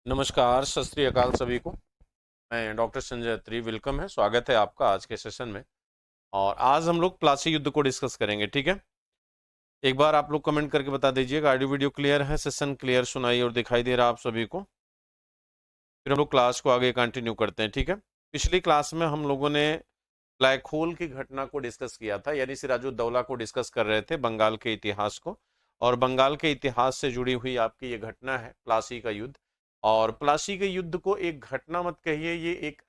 नमस्कार, सत श्री अकाल सभी को। मैं डॉक्टर संजय अत्री, वेलकम है, स्वागत है आपका आज के सेशन में। और आज हम लोग प्लासी युद्ध को डिस्कस करेंगे, ठीक है। एक बार आप लोग कमेंट करके बता दीजिएगा ऑडियो वीडियो क्लियर है, सेशन क्लियर सुनाई और दिखाई दे रहा आप सभी को। फिर हम लोग क्लास को आगे कंटिन्यू करते हैं, ठीक है। पिछली क्लास में हम लोगों ने ब्लैक होल की घटना को डिस्कस किया था, यानी सिराजुद्दौला को डिस्कस कर रहे थे, बंगाल के इतिहास को। और बंगाल के इतिहास से जुड़ी हुई आपकी ये घटना है प्लासी का युद्ध। और प्लासी के युद्ध को एक घटना मत कहिए, ये एक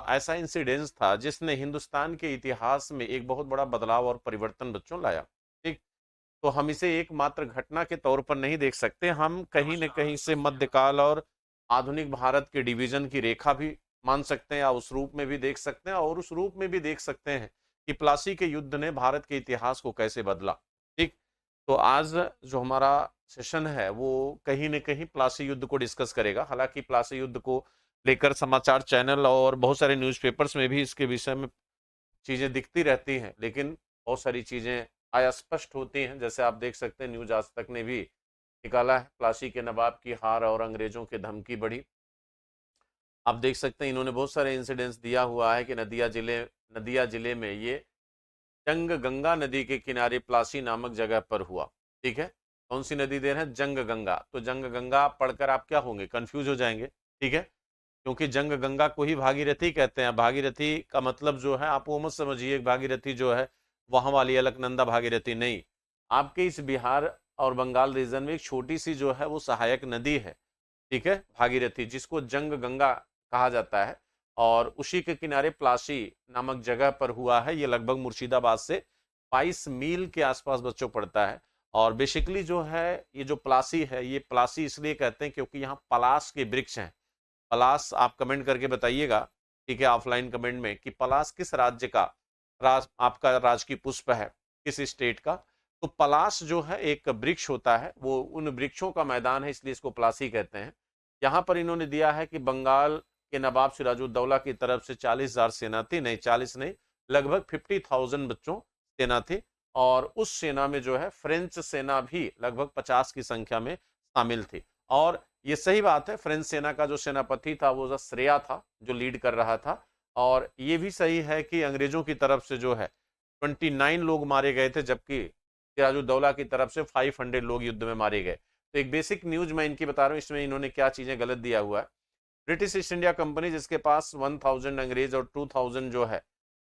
ऐसा इंसिडेंस था जिसने हिंदुस्तान के इतिहास में एक बहुत बड़ा बदलाव और परिवर्तन बच्चों लाया। ठीक। तो हम इसे एकमात्र घटना के तौर पर नहीं देख सकते, हम कहीं न कहीं से मध्यकाल और आधुनिक भारत के डिवीजन की रेखा भी मान सकते हैं, या उस रूप में भी देख सकते हैं, और उस रूप में भी देख सकते हैं कि प्लासी के युद्ध ने भारत के इतिहास को कैसे बदला। ठीक। तो आज जो हमारा सेशन है वो कहीं न कहीं प्लासी युद्ध को डिस्कस करेगा। हालांकि प्लासी युद्ध को लेकर समाचार चैनल और बहुत सारे न्यूज़पेपर्स में भी इसके विषय में चीजें दिखती रहती हैं, लेकिन बहुत सारी चीजें अस्पष्ट होती हैं। जैसे आप देख सकते हैं, न्यूज आज तक ने भी निकाला है, प्लासी के नवाब की हार और अंग्रेजों की धमकी बढ़ी। आप देख सकते हैं इन्होंने बहुत सारे इंसिडेंट्स दिया हुआ है कि नदिया जिले में ये जंग गंगा नदी के किनारे प्लासी नामक जगह पर हुआ। ठीक है। कौन सी नदी दे रहे हैं? जंग गंगा। तो जंग गंगा पढ़कर आप क्या होंगे? कंफ्यूज हो जाएंगे। ठीक है। क्योंकि जंग गंगा को ही भागीरथी कहते हैं। भागीरथी का मतलब जो है, आप वो मत समझिए भागीरथी जो है वहां वाली अलकनंदा भागीरथी नहीं। आपके इस बिहार और बंगाल रीजन में एक छोटी सी जो है वो सहायक नदी है, ठीक है, भागीरथी, जिसको जंग गंगा कहा जाता है। और उसी के किनारे प्लासी नामक जगह पर हुआ है। ये लगभग मुर्शिदाबाद से 22 मील के आसपास बच्चों पड़ता है। और बेसिकली जो है ये जो प्लासी है, ये प्लासी इसलिए कहते हैं क्योंकि यहाँ पलास के वृक्ष हैं। पलास आप कमेंट करके बताइएगा, ठीक है, ऑफलाइन कमेंट में, कि पलास किस राज्य का आपका राजकीय पुष्प है, किस स्टेट का। तो पलास जो है एक वृक्ष होता है, वो उन वृक्षों का मैदान है, इसलिए इसको पलासी कहते हैं। यहाँ पर इन्होंने दिया है कि बंगाल के नवाब सिराजुद्दौला की तरफ से 40,000 सेना थी, नहीं 40 नहीं, लगभग 50,000 बच्चों सेना थी। और उस सेना में जो है फ्रेंच सेना भी लगभग 50 की संख्या में शामिल थी। और ये सही बात है, फ्रेंच सेना का जो सेनापति था वो श्रेया था, जो लीड कर रहा था। और ये भी सही है कि अंग्रेजों की तरफ से जो है 29 लोग मारे गए थे, जबकि सिराजुद्दौला की तरफ से 500 लोग युद्ध में मारे गए। तो एक बेसिक न्यूज मैं इनकी बता रहा हूँ, इसमें इन्होंने क्या चीजें गलत दिया हुआ है। ब्रिटिश ईस्ट इंडिया कंपनी, जिसके पास 1000 अंग्रेज और 2000 जो है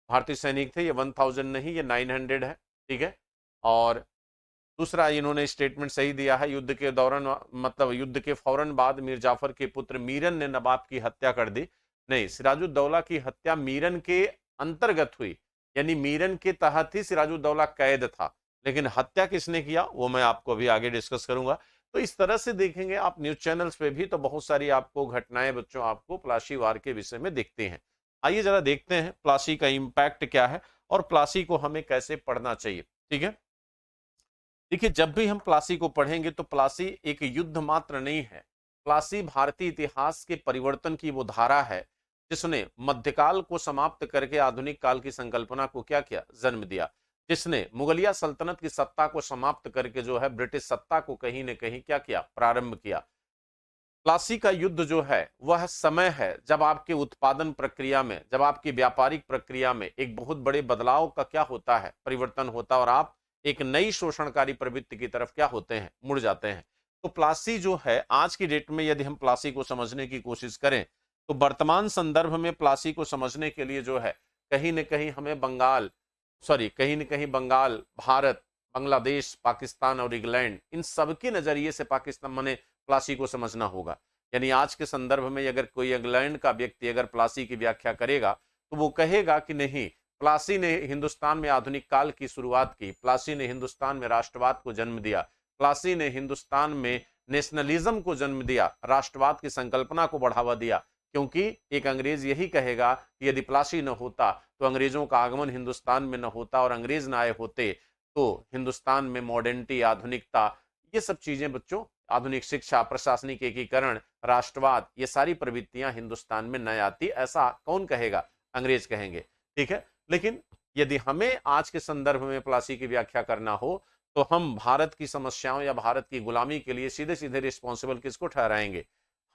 भारतीय सैनिक थे, ये 1000 नहीं, ये 900 है। ठीक है। और दूसरा, इन्होंने स्टेटमेंट सही दिया है, युद्ध के दौरान, मतलब युद्ध के फौरन बाद मीर जाफर के पुत्र मीरन ने नवाब की हत्या कर दी। नहीं, सिराजुद्दौला की हत्या मीरन के अंतर्गत हुई, यानी मीरन के तहत ही सिराजुद्दौला कैद था। लेकिन हत्या किसने किया वो मैं आपको अभी आगे डिस्कस करूंगा। तो इस तरह से देखेंगे आप न्यूज चैनल्स पे भी, तो बहुत सारी आपको घटनाएं बच्चों आपको प्लासी वार के विषय में दिखती हैं। आइए जरा देखते हैं प्लासी का इम्पैक्ट क्या है और प्लासी को हमें कैसे पढ़ना चाहिए। ठीक है। देखिए, जब भी हम प्लासी को पढ़ेंगे तो प्लासी एक युद्ध मात्र नहीं है। प्लासी भारतीय इतिहास के परिवर्तन की वो धारा है जिसने मध्यकाल को समाप्त करके आधुनिक काल की संकल्पना को क्या किया? जन्म दिया। जिसने मुगलिया सल्तनत की सत्ता को समाप्त करके जो है ब्रिटिश सत्ता को कहीं न कहीं क्या किया? प्रारंभ किया। प्लासी का युद्ध जो है वह समय है जब आपके उत्पादन प्रक्रिया में, जब आपकी व्यापारिक प्रक्रिया में एक बहुत बड़े बदलाव का क्या होता है? परिवर्तन होता है, और आप एक नई शोषणकारी प्रवृत्ति की तरफ क्या होते हैं? मुड़ जाते हैं। तो प्लासी जो है आज की डेट में, यदि हम प्लासी को समझने की कोशिश करें, तो वर्तमान संदर्भ में प्लासी को समझने के लिए जो है कहीं न कहीं हमें कहीं न कहीं बंगाल, भारत, बांग्लादेश, पाकिस्तान और इंग्लैंड, इन सबके नजरिए से पाकिस्तान माने प्लासी को समझना होगा। यानी आज के संदर्भ में अगर कोई इंग्लैंड का व्यक्ति अगर प्लासी की व्याख्या करेगा, तो वो कहेगा कि नहीं, प्लासी ने हिंदुस्तान में आधुनिक काल की शुरुआत की, प्लासी ने हिंदुस्तान में राष्ट्रवाद को जन्म दिया, प्लासी ने हिंदुस्तान में नेशनलिज्म को जन्म दिया, राष्ट्रवाद की संकल्पना को बढ़ावा दिया। क्योंकि एक अंग्रेज यही कहेगा कि यदि प्लासी न होता तो अंग्रेजों का आगमन हिंदुस्तान में न होता, और अंग्रेज न आए होते तो हिंदुस्तान में मॉडर्निटी, आधुनिकता, ये सब चीजें बच्चों, आधुनिक शिक्षा, प्रशासनिक एकीकरण, राष्ट्रवाद, ये सारी प्रवृत्तियां हिंदुस्तान में न आती। ऐसा कौन कहेगा? अंग्रेज कहेंगे। ठीक है। लेकिन यदि हमें आज के संदर्भ में प्लासी की व्याख्या करना हो, तो हम भारत की समस्याओं या भारत की गुलामी के लिए सीधे सीधे रिस्पॉन्सिबल किसको ठहराएंगे?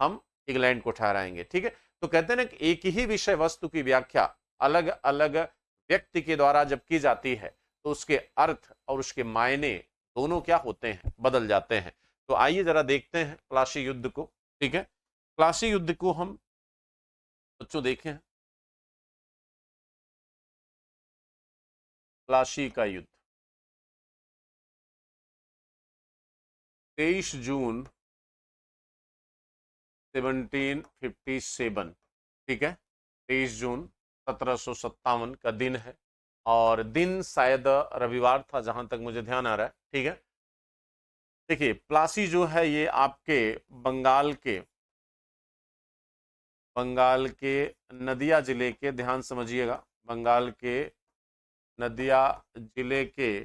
हम इंग्लैंड को ठहराएंगे। ठीक है, तो कहते हैं ना कि एक ही विषय वस्तु की व्याख्या अलग अलग व्यक्ति के द्वारा जब की जाती है तो उसके अर्थ और उसके मायने दोनों क्या होते हैं, बदल जाते हैं। तो आइए जरा देखते हैं प्लासी युद्ध को। ठीक है, प्लासी युद्ध को हम बच्चों देखें। प्लासी का युद्ध 23 जून 1757। ठीक है, 23 जून 1757 का दिन है और दिन शायद रविवार था जहां तक मुझे ध्यान आ रहा है। ठीक है, देखिए प्लासी जो है ये आपके बंगाल के नदिया जिले के, ध्यान समझिएगा, बंगाल के नदिया जिले के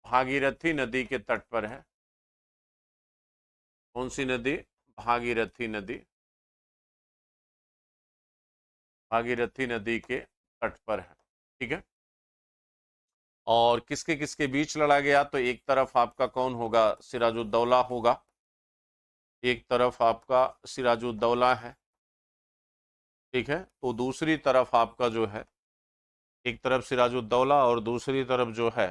भागीरथी नदी के तट पर है। कौन सी नदी? भागीरथी नदी। भागीरथी नदी के तट पर है। ठीक है, और किसके किसके बीच लड़ा गया? तो एक तरफ आपका कौन होगा? सिराजुद्दौला होगा। एक तरफ आपका सिराजुद्दौला है। ठीक है, तो दूसरी तरफ आपका जो है, एक तरफ सिराजुद्दौला और दूसरी तरफ जो है,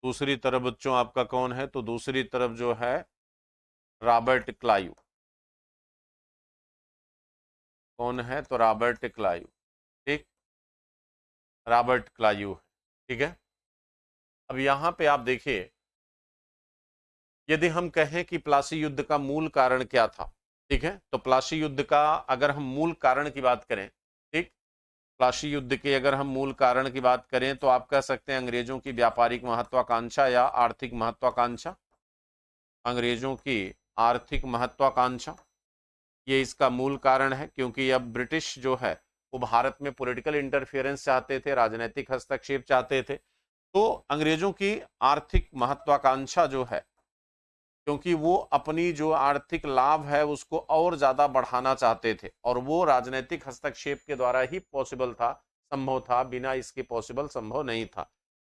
दूसरी तरफ बच्चों आपका कौन है? तो दूसरी तरफ जो है रॉबर्ट क्लाइव। कौन है? तो रॉबर्ट क्लाइव। ठीक, रॉबर्ट क्लाइव। ठीक है, अब यहां पे आप देखिए, यदि हम कहें कि प्लासी युद्ध का मूल कारण क्या था, ठीक है, तो प्लासी युद्ध का अगर हम मूल कारण की बात करें, ठीक, प्लासी युद्ध के अगर हम मूल कारण की बात करें तो आप कह सकते हैं अंग्रेजों की व्यापारिक महत्वाकांक्षा या आर्थिक महत्वाकांक्षा। अंग्रेजों की आर्थिक महत्वाकांक्षा ये इसका मूल कारण है, क्योंकि अब ब्रिटिश जो है वो भारत में पॉलिटिकल इंटरफेरेंस चाहते थे, राजनीतिक हस्तक्षेप चाहते थे। तो अंग्रेजों की आर्थिक महत्वाकांक्षा जो है, क्योंकि वो अपनी जो आर्थिक लाभ है उसको और ज्यादा बढ़ाना चाहते थे और वो राजनीतिक हस्तक्षेप के द्वारा ही पॉसिबल था, संभव था, बिना इसके पॉसिबल संभव नहीं था।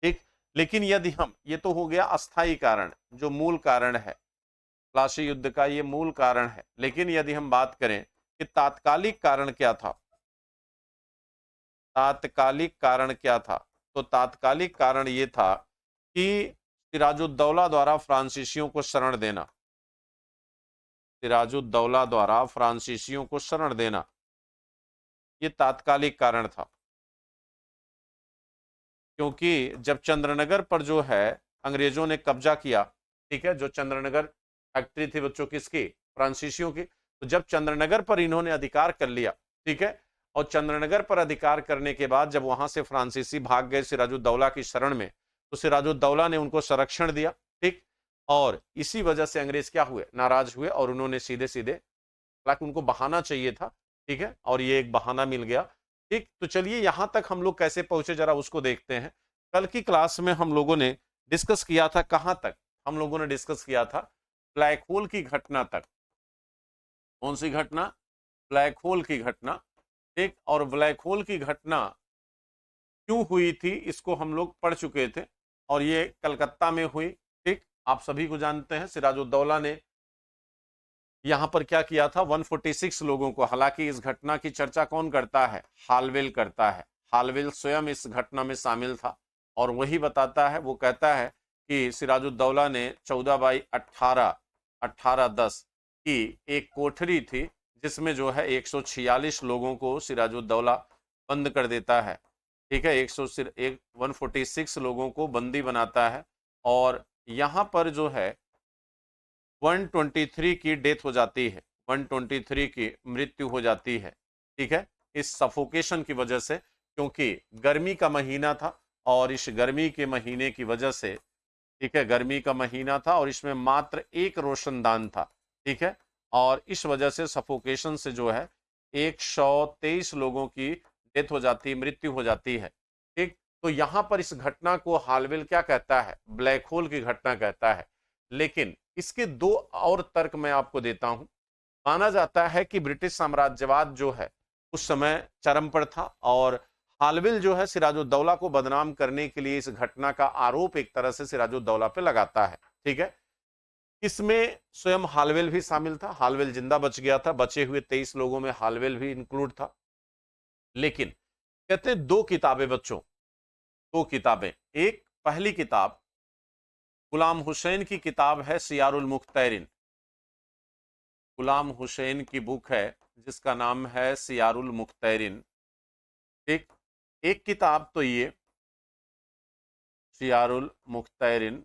ठीक, लेकिन यदि हम, ये तो हो गया अस्थाई कारण, जो मूल कारण है प्लासी युद्ध का, ये मूल कारण है। लेकिन यदि हम बात करें कि तात्कालिक कारण क्या था, तात्कालिक कारण क्या था, तो तात्कालिक कारण ये था कि सिराजुद्दौला द्वारा फ्रांसीसियों को शरण देना, सिराजुद्दौला द्वारा फ्रांसीसियों को शरण देना, ये तात्कालिक कारण था। क्योंकि जब चंद्रनगर पर जो है अंग्रेजों ने कब्जा किया, ठीक है, जो चंद्रनगर फैक्ट्री थी बच्चों किसकी? फ्रांसीसियों की। तो जब चंद्रनगर पर इन्होंने अधिकार कर लिया, ठीक है, और चंद्रनगर पर अधिकार करने के बाद जब वहां से फ्रांसीसी भाग गए सिराजुद्दौला की शरण में, तो सिराजुद्दौला ने उनको संरक्षण दिया। ठीक, और इसी वजह से अंग्रेज क्या हुए? नाराज हुए और उन्होंने सीधे सीधे, हालांकि उनको बहाना चाहिए था, ठीक है, और ये एक बहाना मिल गया। ठीक, तो चलिए यहां तक हम लोग कैसे पहुंचे जरा उसको देखते हैं। कल की क्लास में हम लोगों ने डिस्कस किया था, कहां तक हम लोगों ने डिस्कस किया था? ब्लैक होल की घटना तक। कौन सी घटना? ब्लैक होल की घटना। ठीक, और ब्लैक होल की घटना क्यों हुई थी इसको हम लोग पढ़ चुके थे, और ये कलकत्ता में हुई। ठीक, आप सभी को जानते हैं सिराजुद्दौला ने यहां पर क्या किया था? 146 लोगों को, हालांकि इस घटना की चर्चा कौन करता है? हालवेल करता है। हालवेल स्वयं इस घटना में शामिल था और वही बताता है, वो कहता है कि सिराजुद्दौला ने 14/18 1810 की एक कोठरी थी जिसमें जो है 146 लोगों को सिराजुद्दौला बंद कर देता है। ठीक है, 146 लोगों को बंदी बनाता है और यहां पर जो है 123 की डेथ हो जाती है, 123 की मृत्यु हो जाती है। ठीक है, इस सफोकेशन की वजह से, क्योंकि गर्मी का महीना था और इस गर्मी के महीने की वजह से, ठीक है, गर्मी का महीना था और इसमें मात्र एक रोशनदान था। ठीक है, और इस वजह से सफोकेशन से जो है 123 लोगों की डेथ हो जाती है, मृत्यु हो जाती है। ठीक, तो यहां पर इस घटना को हालवेल क्या कहता है? ब्लैक होल की घटना कहता है। लेकिन इसके दो और तर्क मैं आपको देता हूं। माना जाता है कि ब्रिटिश साम्राज्यवाद जो है उस समय चरम पर था और हालवेल जो है सिराजुद्दौला को बदनाम करने के लिए इस घटना का आरोप एक तरह से सिराजुद्दौला पे लगाता है। ठीक है, इसमें स्वयं हालवेल भी शामिल था। हालवेल जिंदा बच गया था, बचे हुए 23 लोगों में हालवेल भी इंक्लूड था। लेकिन कहते हैं दो किताबें बच्चों, दो किताबें, एक पहली किताब गुलाम हुसैन की किताब है सियारुल मुख्तैरिन। गुलाम हुसैन की बुक है जिसका नाम है सियारुल मुख्तैरिन। एक एक किताब तो ये सियारुल मुख्तैरिन,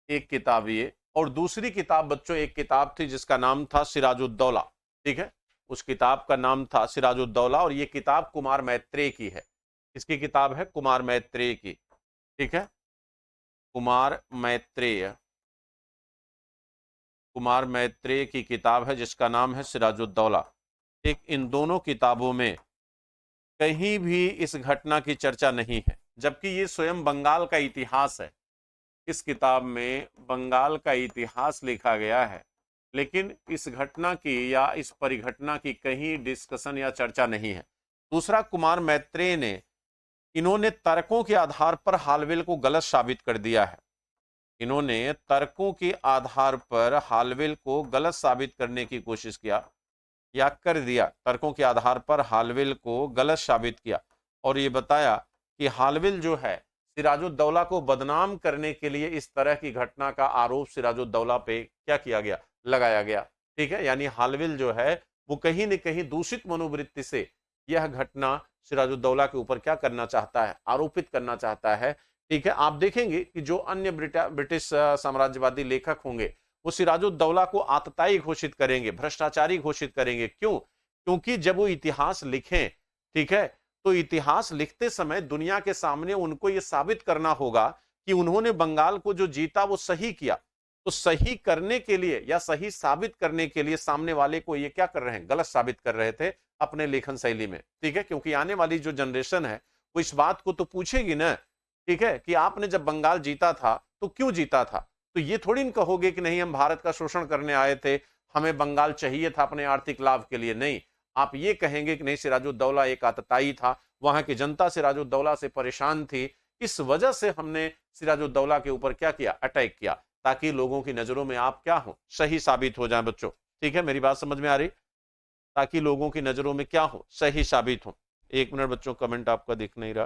एक किताब ये, और दूसरी किताब बच्चों एक किताब थी जिसका नाम था सिराजुद्दौला। ठीक है, उस किताब का नाम था सिराजुद्दौला, और ये किताब कुमार मैत्रेय की है। इसकी किताब है कुमार मैत्रेय की। ठीक है, कुमार मैत्रेय, कुमार मैत्रेय की किताब है जिसका नाम है सिराजुद्दौला। एक इन दोनों किताबों में कहीं भी इस घटना की चर्चा नहीं है, जबकि ये स्वयं बंगाल का इतिहास है। इस किताब में बंगाल का इतिहास लिखा गया है, लेकिन इस घटना की या इस परिघटना की कहीं डिस्कशन या चर्चा नहीं है। दूसरा, कुमार मैत्रेय ने, इन्होंने तर्कों के आधार पर हालवेल को गलत साबित कर दिया है। इन्होंने तर्कों के आधार पर हालवेल को गलत साबित करने की कोशिश किया या कर दिया, तर्कों के आधार पर हालवेल को गलत साबित किया, और ये बताया कि हालवेल जो है सिराजुद्दौला को बदनाम करने के लिए इस तरह की घटना का आरोप सिराजुद्दौला पे क्या किया गया, लगाया गया। ठीक है, यानी हालवेल जो है वो कहीं न कहीं दूषित मनोवृत्ति से यह घटना सिराजुद्दौला के ऊपर क्या करना चाहता है, आरोपित करना चाहता है। ठीक है, आप देखेंगे कि जो अन्य ब्रिटिश साम्राज्यवादी लेखक होंगे वो सिराजुद्दौला को आतताई घोषित करेंगे, भ्रष्टाचारी घोषित करेंगे। क्यों? क्योंकि जब वो इतिहास लिखें, ठीक है, तो इतिहास लिखते समय दुनिया के सामने उनको ये साबित करना होगा कि उन्होंने बंगाल को जो जीता वो सही किया। तो सही करने के लिए या सही साबित करने के लिए सामने वाले को ये क्या कर रहे हैं, गलत साबित कर रहे थे अपने लेखन शैली में। ठीक है, क्योंकि आने वाली जो जनरेशन है वो इस बात को तो पूछेगी ना, ठीक है, कि आपने जब बंगाल जीता था तो क्यों जीता था। तो ये थोड़ी न कहोगे कि नहीं हम भारत का शोषण करने आए थे, हमें बंगाल चाहिए था अपने आर्थिक लाभ के लिए। नहीं, आप ये कहेंगे कि नहीं सिराजुद्दौला एक आतताई था, वहां की जनता सिराजुद्दौला से परेशान थी, इस वजह से हमने सिराजुद्दौला के ऊपर क्या किया, अटैक किया, ताकि लोगों की नजरों में आप क्या हो, सही साबित हो जाए बच्चों। ठीक है, मेरी बात समझ में आ रही? ताकि लोगों की नजरों में क्या हो, सही साबित हो। एक मिनट बच्चों, कमेंट आपका दिख नहीं रहा।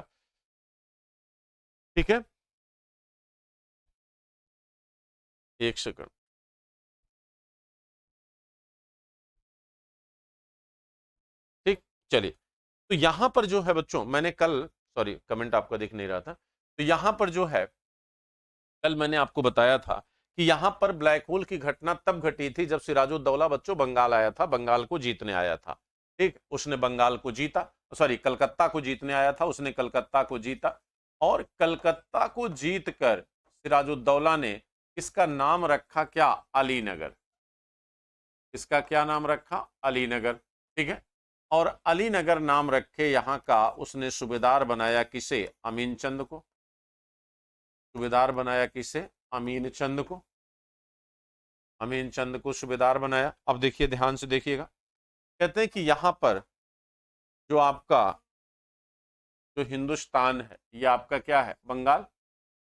ठीक है, एक सेकंड। ठीक, चलिए। तो यहां पर जो है बच्चों, मैंने कल, सॉरी कमेंट आपका दिख नहीं रहा था, तो यहां पर जो है कल मैंने आपको बताया था कि यहां पर ब्लैक होल की घटना तब घटी थी जब सिराजुद्दौला बच्चों बंगाल आया था, बंगाल को जीतने आया था। ठीक, उसने बंगाल को जीता, सॉरी कलकत्ता को जीतने आया था, उसने कलकत्ता को जीता, और कलकत्ता को जीतकर सिराजुद्दौला ने इसका नाम रखा क्या, अलीनगर। इसका क्या नाम रखा, अलीनगर। ठीक है, और अलीनगर नाम रखे यहां का उसने सूबेदार बनाया किसे, अमीन चंद को। सूबेदार बनाया किसे, अमीन चंद को। अमीन चंद को सूबेदार बनाया। अब देखिए, ध्यान से देखिएगा, कहते हैं कि यहां पर जो आपका जो हिंदुस्तान है ये आपका क्या है, बंगाल।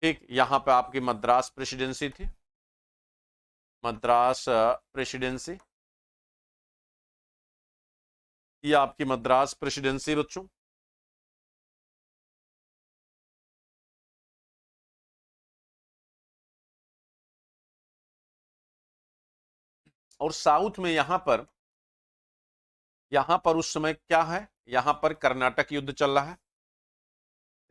ठीक, यहां पे आपकी मद्रास प्रेसिडेंसी थी, मद्रास प्रेसिडेंसी, ये आपकी मद्रास प्रेसिडेंसी बच्चों। और साउथ में यहां पर उस समय क्या है, यहां पर कर्नाटक युद्ध चल रहा है।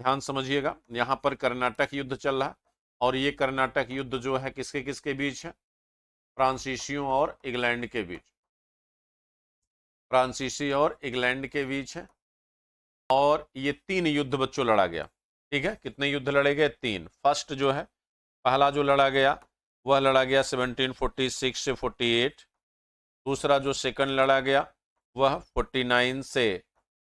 ध्यान समझिएगा, यहां पर कर्नाटक युद्ध चल रहा है, और ये कर्नाटक युद्ध जो है किसके किसके बीच है, फ्रांसीसियों और इंग्लैंड के बीच, फ्रांसीसी और इंग्लैंड के बीच है। और ये 3 युद्ध बच्चों लड़ा गया। ठीक है, कितने युद्ध लड़े गए, 3। फर्स्ट जो है, पहला जो लड़ा गया वह लड़ा गया 1746 से 48। दूसरा जो सेकंड लड़ा गया वह 49 से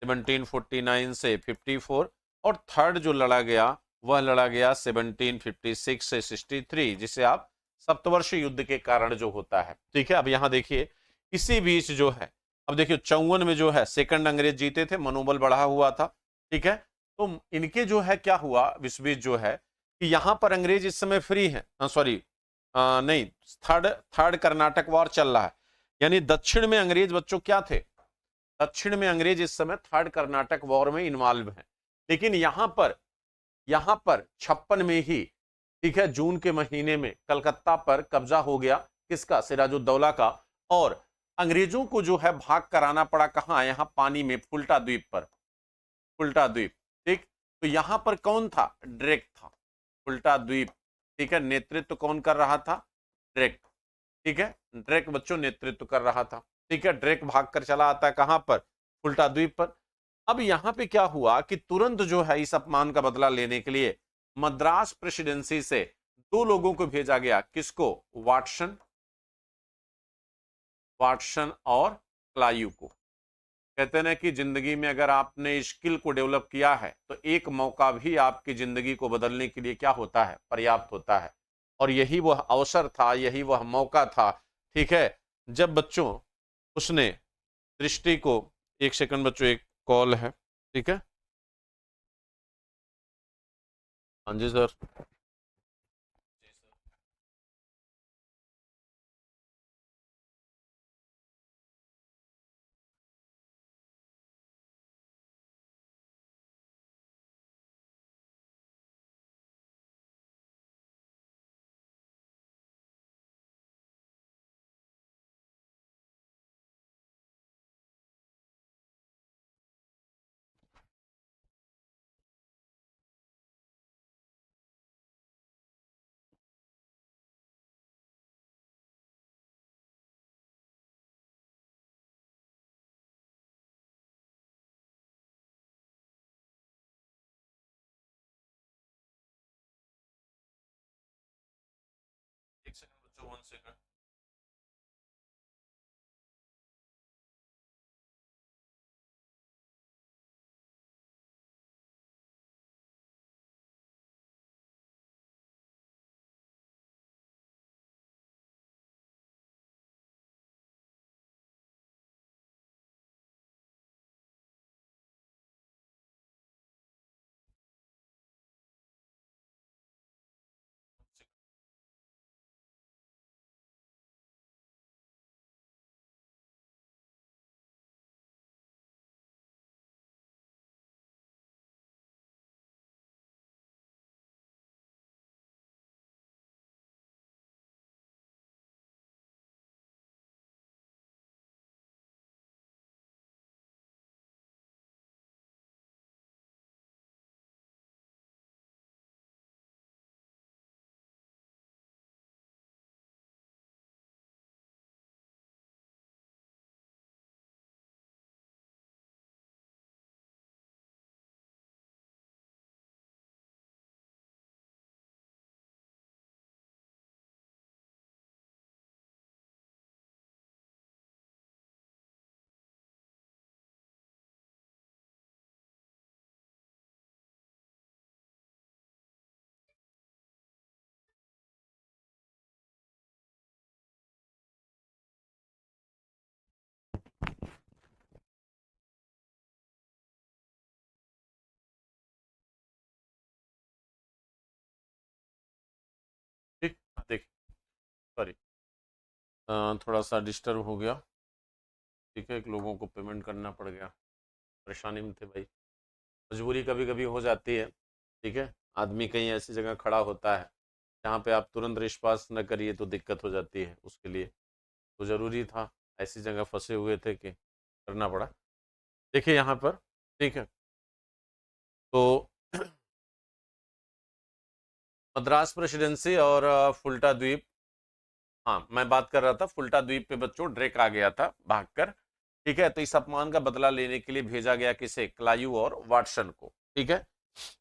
1749 से 54। और थर्ड जो लड़ा गया वह लड़ा गया 1756 से 63, जिसे आप सप्तवर्षीय युद्ध के कारण जो होता है। ठीक है, अब यहां देखिए, इसी बीच जो है, अब देखिए 54 में जो है सेकंड अंग्रेज जीते थे, मनोबल बढ़ा हुआ था। ठीक है, तो इनके जो है क्या हुआ, इस बीच जो है कि यहां पर अंग्रेज इस समय फ्री है, सॉरी नहीं, थर्ड थर्ड कर्नाटक वॉर चल रहा है, यानी दक्षिण में अंग्रेज बच्चों क्या थे, दक्षिण में अंग्रेज इस समय थर्ड कर्नाटक वॉर में इन्वॉल्व है। लेकिन यहां पर 56 में ही, ठीक है, जून के महीने में कलकत्ता पर कब्जा हो गया, किसका, सिराजुद्दौला का। और अंग्रेजों को जो है भाग कराना पड़ा, कहां, यहां पानी में, फुल्टा द्वीप पर, फुल्टा द्वीप। ठीक, तो यहां पर कौन था, ड्रेक था, फुल्टा द्वीप। ठीक है, नेतृत्व कौन कर रहा था, ड्रेक। ठीक है, ड्रेक बच्चों नेतृत्व कर रहा था। ठीक है, ड्रेक भागकर चला आता है कहां पर, फुल्टा द्वीप पर। अब यहां पे क्या हुआ कि तुरंत जो है इस अपमान का बदला लेने के लिए मद्रास प्रेसिडेंसी से 2 लोगों को भेजा गया, किसको, वाटसन, वाटसन और क्लायू को। कहते हैं ना कि जिंदगी में अगर आपने स्किल को डेवलप किया है तो एक मौका भी आपकी जिंदगी को बदलने के लिए क्या होता है, पर्याप्त होता है। और यही वह अवसर था, यही वह मौका था, ठीक है, जब बच्चों उसने दृष्टि को, एक सेकंड बच्चों, एक कॉल है, ठीक है, हाँ जी सर। एक सेकंड बच्चों, 1 सेकंड। ठीक, देखिए, सॉरी, थोड़ा सा डिस्टर्ब हो गया। ठीक है, एक लोगों को पेमेंट करना पड़ गया, परेशानी में थे भाई, मजबूरी कभी कभी हो जाती है। ठीक है, आदमी कहीं ऐसी जगह खड़ा होता है जहाँ पे आप तुरंत रिस्पांस न करिए तो दिक्कत हो जाती है, उसके लिए तो ज़रूरी था, ऐसी जगह फंसे हुए थे कि करना पड़ा। देखिए यहाँ पर, ठीक है, तो मद्रास प्रेसिडेंसी और फुल्टा द्वीप, हाँ मैं बात कर रहा था, फुल्टा द्वीप पे बच्चों ड्रेक आ गया था भागकर। ठीक है, तो इस अपमान का बदला लेने के लिए भेजा गया किसे, क्लायू और वाटसन को। ठीक है,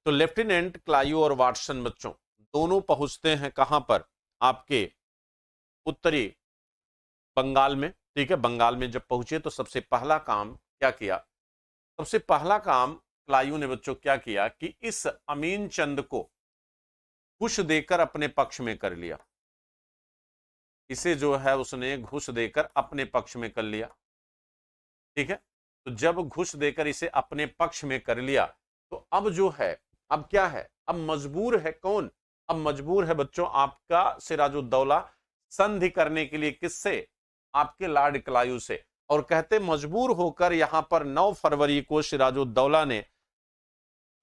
तो लेफ्टिनेंट क्लायू और वाटसन बच्चों दोनों पहुंचते हैं कहां पर, आपके उत्तरी बंगाल में। ठीक है, बंगाल में जब पहुंचे तो सबसे पहला काम क्या किया, सबसे पहला काम क्लायू ने बच्चों क्या किया कि इस अमीन चंद को घूस देकर अपने पक्ष में कर लिया। इसे जो है उसने घूस देकर अपने पक्ष में कर लिया। ठीक है, तो जब घूस देकर इसे अपने पक्ष में कर लिया तो अब जो है, अब क्या है, अब मजबूर है कौन, अब मजबूर है बच्चों आपका सिराजुद्दौला संधि करने के लिए, किससे? आपके लॉर्ड क्लायू से। और कहते मजबूर होकर यहां पर 9 फरवरी को सिराजुद्दौला ने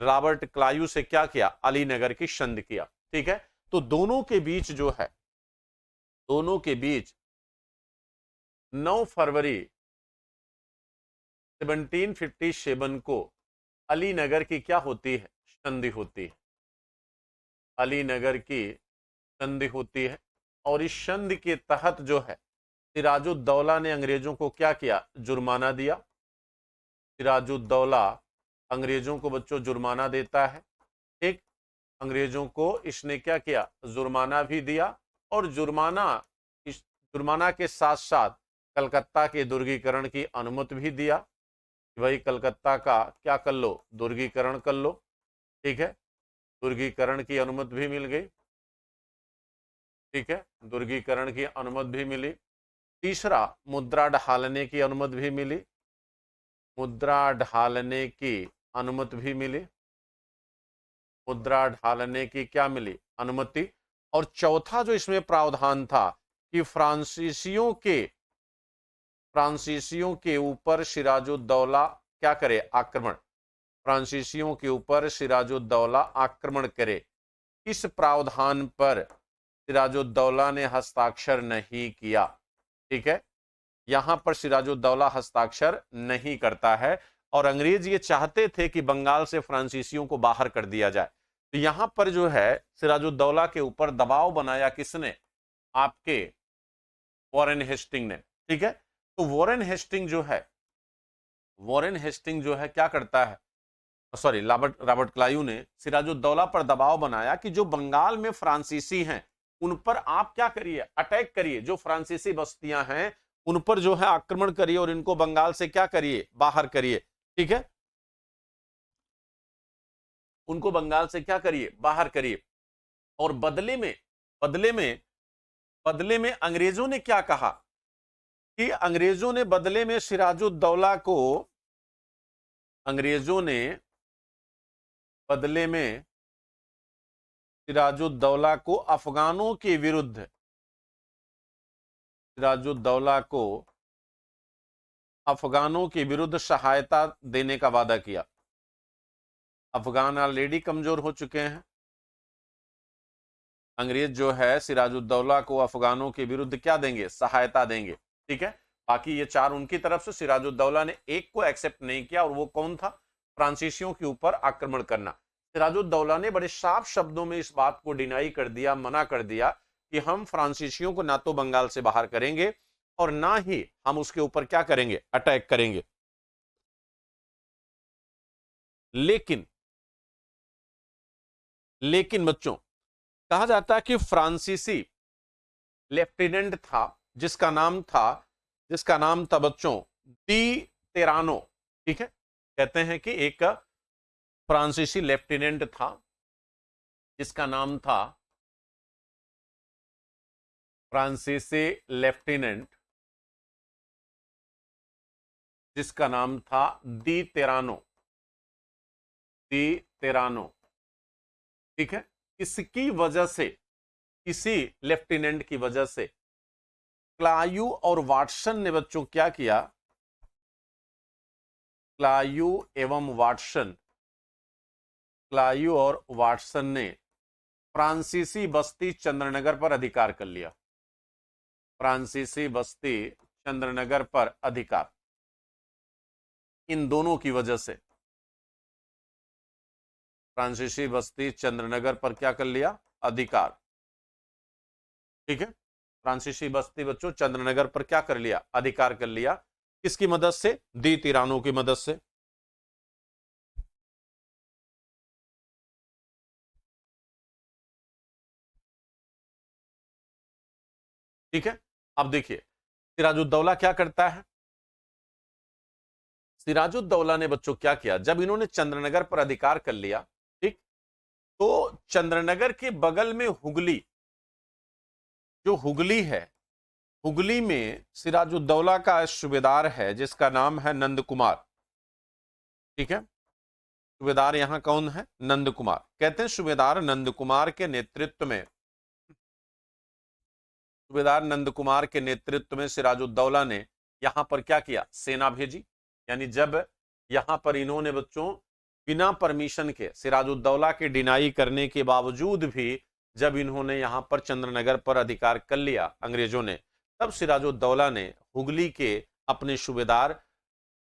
रॉबर्ट क्लायू से क्या किया? अलीनगर की संधि किया। ठीक है, तो दोनों के बीच जो है, दोनों के बीच 9 फरवरी 1757 को अलीनगर की क्या होती है? संधि होती है। अलीनगर की संधि होती है और इस संधि के तहत जो है सिराजुद्दौला ने अंग्रेजों को क्या किया? जुर्माना दिया। सिराजुद्दौला अंग्रेजों को बच्चों जुर्माना देता है। ठीक, अंग्रेजों को इसने क्या किया? जुर्माना भी दिया। और इस जुर्माना के साथ साथ कलकत्ता के दुर्गीकरण की अनुमति भी दिया कि भाई कलकत्ता का क्या कर लो? दुर्गीकरण कर लो। ठीक है, दुर्गीकरण की अनुमति भी मिल गई। ठीक है, दुर्गीकरण की अनुमति भी मिली। तीसरा, मुद्रा ढालने की अनुमति भी मिली। मुद्रा ढालने की अनुमति भी मिली। मुद्रा ढालने की क्या मिली? अनुमति। और चौथा जो इसमें प्रावधान था कि फ्रांसीसियों के ऊपर सिराजुद्दौला क्या करे? आक्रमण। फ्रांसीसियों के ऊपर सिराजुद्दौला आक्रमण करे। इस प्रावधान पर सिराजुद्दौला ने हस्ताक्षर नहीं किया। ठीक है, यहां पर सिराजुद्दौला हस्ताक्षर नहीं करता है और अंग्रेज ये चाहते थे कि बंगाल से फ्रांसीसियों को बाहर कर दिया जाए। तो यहां पर जो है सिराजुद्दौला के ऊपर दबाव बनाया किसने? आपके वॉरेन हेस्टिंग ने। ठीक है, तो वॉरेन हेस्टिंग जो है क्या करता है? सॉरी, रॉबर्ट क्लायू ने सिराजुद्दौला पर दबाव बनाया कि जो बंगाल में फ्रांसीसी हैं उन पर आप क्या करिए? अटैक करिए। जो फ्रांसीसी बस्तियां हैं उन पर जो है आक्रमण करिए और इनको बंगाल से क्या करिए? बाहर करिए। ठीक है, उनको बंगाल से क्या करिए? बाहर करिए। और बदले में अंग्रेजों ने क्या कहा कि अंग्रेजों ने बदले में सिराजुद्दौला को अफगानों के विरुद्ध सहायता देने का वादा किया। अफगान ऑलरेडी कमजोर हो चुके हैं। अंग्रेज जो है सिराजुद्दौला को अफगानों के विरुद्ध क्या देंगे? सहायता देंगे। ठीक है, बाकी ये 4 उनकी तरफ से, सिराजुद्दौला ने एक को एक्सेप्ट नहीं किया और वो कौन था? फ्रांसीसियों के ऊपर आक्रमण करना। सिराजुद्दौला ने बड़े साफ शब्दों में इस बात को डिनाई कर दिया, मना कर दिया कि हम फ्रांसीसियों को ना तो बंगाल से बाहर करेंगे और ना ही हम उसके ऊपर क्या करेंगे? अटैक करेंगे। लेकिन बच्चों कहा जाता है कि फ्रांसीसी लेफ्टिनेंट था जिसका नाम था बच्चों डी तेरानो। ठीक है, कहते हैं कि एक फ्रांसीसी लेफ्टिनेंट था जिसका नाम था डी तेरानो। ठीक है, इसी लेफ्टिनेंट की वजह से क्लायू और वाटसन ने बच्चों क्या किया? क्लायू और वाटसन ने फ्रांसीसी बस्ती चंद्रनगर पर अधिकार कर लिया। फ्रांसीसी बस्ती चंद्रनगर पर अधिकार, इन दोनों की वजह से फ्रांसीसी बस्ती चंद्रनगर पर क्या कर लिया? अधिकार। ठीक है, फ्रांसीसी बस्ती बच्चों चंद्रनगर पर क्या कर लिया? अधिकार कर लिया। किसकी मदद से? दी तिरानो की मदद से। ठीक है, अब देखिए सिराजुद्दौला क्या करता है। सिराजुद्दौला ने बच्चों क्या किया? जब इन्होंने चंद्रनगर पर अधिकार कर लिया, ठीक, तो चंद्रनगर के बगल में हुगली है, हुगली में सिराजुद्दौला का सूबेदार है जिसका नाम है नंद कुमार। ठीक है, सूबेदार यहाँ कौन है? नंद कुमार। कहते हैं सूबेदार नंद कुमार के नेतृत्व में, सूबेदार नंद कुमार के नेतृत्व में सिराजुद्दौला ने यहां पर क्या किया? सेना भेजी। यानी जब यहां पर इन्होंने बच्चों बिना परमिशन के, सिराजुद्दौला के डिनाई करने के बावजूद भी जब इन्होंने यहां पर चंद्रनगर पर अधिकार कर लिया अंग्रेजों ने, तब सिराजुद्दौला ने हुगली के अपने सूबेदार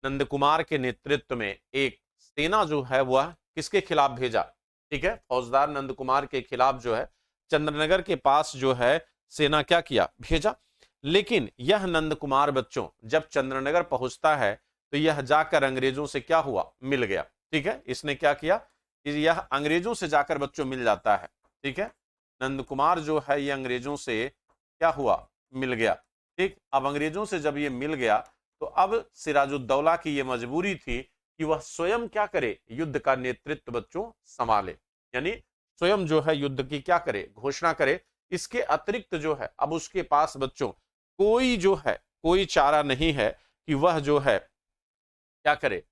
नंद कुमार के नेतृत्व में एक सेना जो है वह किसके खिलाफ भेजा? ठीक है, फौजदार नंद कुमार के खिलाफ जो है चंद्रनगर के पास जो है सेना क्या किया? भेजा। लेकिन यह नंद कुमार बच्चों जब चंद्रनगर पहुंचता है तो यह जाकर अंग्रेजों से क्या हुआ? मिल गया। ठीक है, इसने क्या किया? यह अंग्रेजों से जाकर बच्चों मिल जाता है। ठीक है, नंद कुमार जो है ये अंग्रेजों से क्या हुआ? मिल गया। ठीक, अब अंग्रेजों से जब ये मिल गया तो अब सिराजुद्दौला की ये मजबूरी थी कि वह स्वयं क्या करे? युद्ध का नेतृत्व बच्चों संभाले, यानी स्वयं जो है युद्ध की क्या करे? घोषणा करे। इसके अतिरिक्त जो है अब उसके पास बच्चों कोई जो है कोई चारा नहीं है कि वह जो है क्या करे?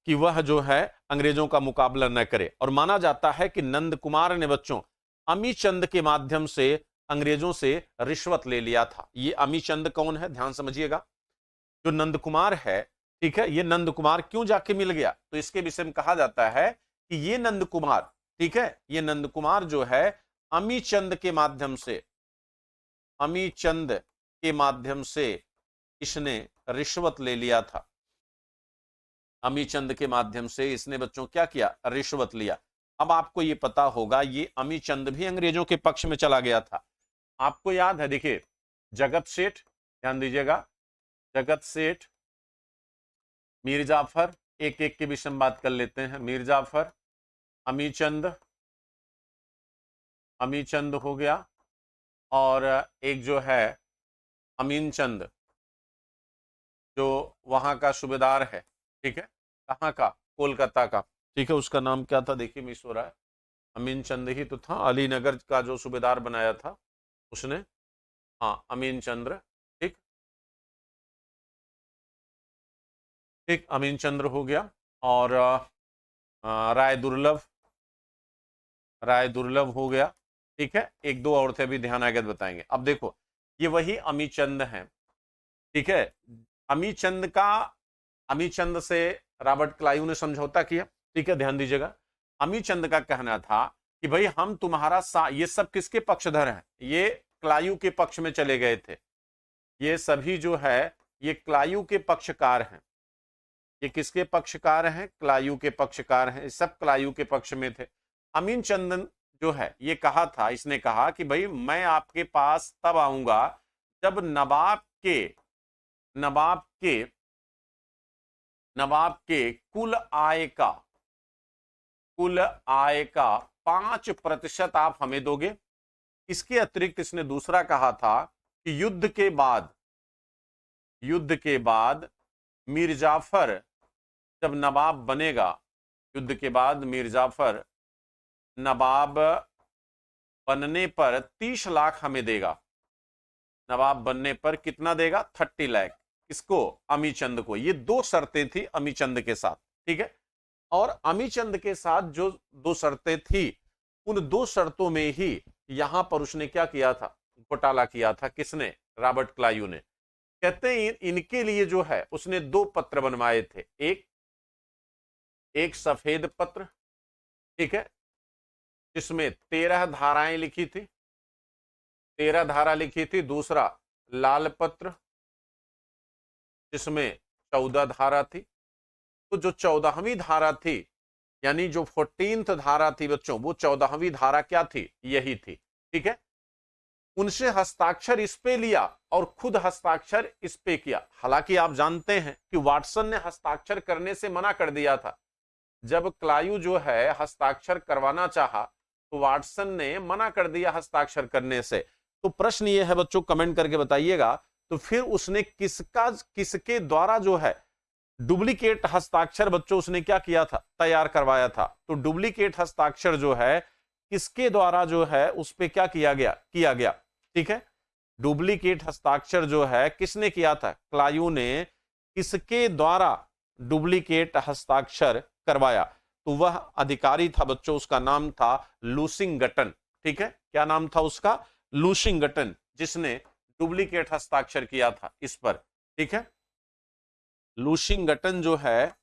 कि वह जो है अंग्रेजों का मुकाबला न करे। और माना जाता है कि नंद कुमार ने बच्चों अमीचंद के माध्यम से अंग्रेजों से रिश्वत ले लिया था। ये अमीचंद कौन है? ध्यान समझिएगा। जो नंद कुमार है, ठीक है, ये नंद कुमार क्यों जाके मिल गया? तो इसके विषय में कहा जाता है कि ये नंद कुमार, ठीक है, ये नंद कुमार जो है अमीचंद के माध्यम से, अमीचंद के माध्यम से इसने रिश्वत ले लिया था। अमीचंद के माध्यम से इसने बच्चों क्या किया? रिश्वत लिया। अब आपको ये पता होगा ये अमीचंद भी अंग्रेजों के पक्ष में चला गया था। आपको याद है, देखिए जगत सेठ, ध्यान दीजिएगा, जगत सेठ, मीर जाफर, एक एक के विषय में बात कर लेते हैं। मीर जाफर, अमीचंद, अमीचंद हो गया, और एक जो है अमीन चंद जो वहां का सूबेदार है। ठीक है, कहाँ का? कोलकाता का। ठीक है, उसका नाम क्या था? देखिए मिस हो रहा है, अमीन चंद ही तो था, अलीनगर का जो सूबेदार बनाया था उसने। हाँ, अमीन चंद्र। ठीक ठीक, अमीन चंद्र हो गया, और राय दुर्लभ, राय दुर्लभ हो गया। ठीक है, एक दो और थे, अभी ध्यान आगे बताएंगे। अब देखो ये वही अमीचंद हैं। ठीक है, अमीचंद का, अमीचंद से रॉबर्ट क्लाइव ने समझौता किया। ठीक है, ध्यान दीजिएगा, अमीचंद का कहना था कि भाई हम तुम्हारा ये सब किसके पक्षधर हैं? ये क्लाइव के पक्ष में चले गए थे। ये सभी जो है ये क्लाइव के पक्षकार हैं। ये किसके पक्षकार हैं? क्लाइव के पक्षकार हैं। सब क्लाइव के पक्ष में थे। अमीन चंदन जो है ये कहा था, इसने कहा कि भाई मैं आपके पास तब आऊंगा जब नवाब के कुल आय का 5% आप हमें दोगे। इसके अतिरिक्त इसने दूसरा कहा था कि युद्ध के बाद मीर जाफर जब नवाब बनेगा, युद्ध के बाद मीर जाफर नवाब बनने पर 30 लाख हमें देगा। नवाब बनने पर कितना देगा? 30 लाख। इसको? अमीचंद को। ये दो शर्तें थी अमीचंद के साथ। ठीक है, और अमीचंद के साथ जो दो शर्तें थी, उन दो शर्तों में ही यहां पर उसने क्या किया था? घोटाला किया था। किसने? रॉबर्ट क्लाइव ने। कहते हैं इनके लिए जो है उसने दो पत्र बनवाए थे। एक सफेद पत्र, ठीक है, जिसमें 13 धाराएं लिखी थी, 13 धारा लिखी थी। दूसरा लाल पत्र जिसमें 14 धारा थी। तो जो 14वीं धारा थी, यानी जो 14th धारा थी बच्चों, वो 14वीं धारा क्या थी? यही थी। ठीक है, उनसे हस्ताक्षर इस पे लिया और खुद हस्ताक्षर इस पे किया। हालांकि आप जानते हैं कि वाटसन ने हस्ताक्षर करने से मना कर दिया था। जब क्लाइव जो है हस्ताक्षर करवाना चाहा तो वाटसन ने मना कर दिया हस्ताक्षर करने से। तो प्रश्न ये है बच्चों, कमेंट करके बताइएगा, तो फिर उसने किसके द्वारा जो है डुप्लीकेट हस्ताक्षर बच्चों उसने क्या किया था? तैयार करवाया था। तो डुप्लीकेट हस्ताक्षर जो है किसके द्वारा जो है उस पे क्या किया गया? ठीक है, डुप्लीकेट हस्ताक्षर जो है किसने किया था? क्लाइव ने। किसके द्वारा डुप्लीकेट हस्ताक्षर करवाया? तो वह अधिकारी था बच्चों, उसका नाम था लूसिंगटन। ठीक है, क्या नाम था उसका? लूसिंगटन, जिसने डुप्लीकेट हस्ताक्षर किया था इस पर। ठीक है, लूसिंगटन जो है,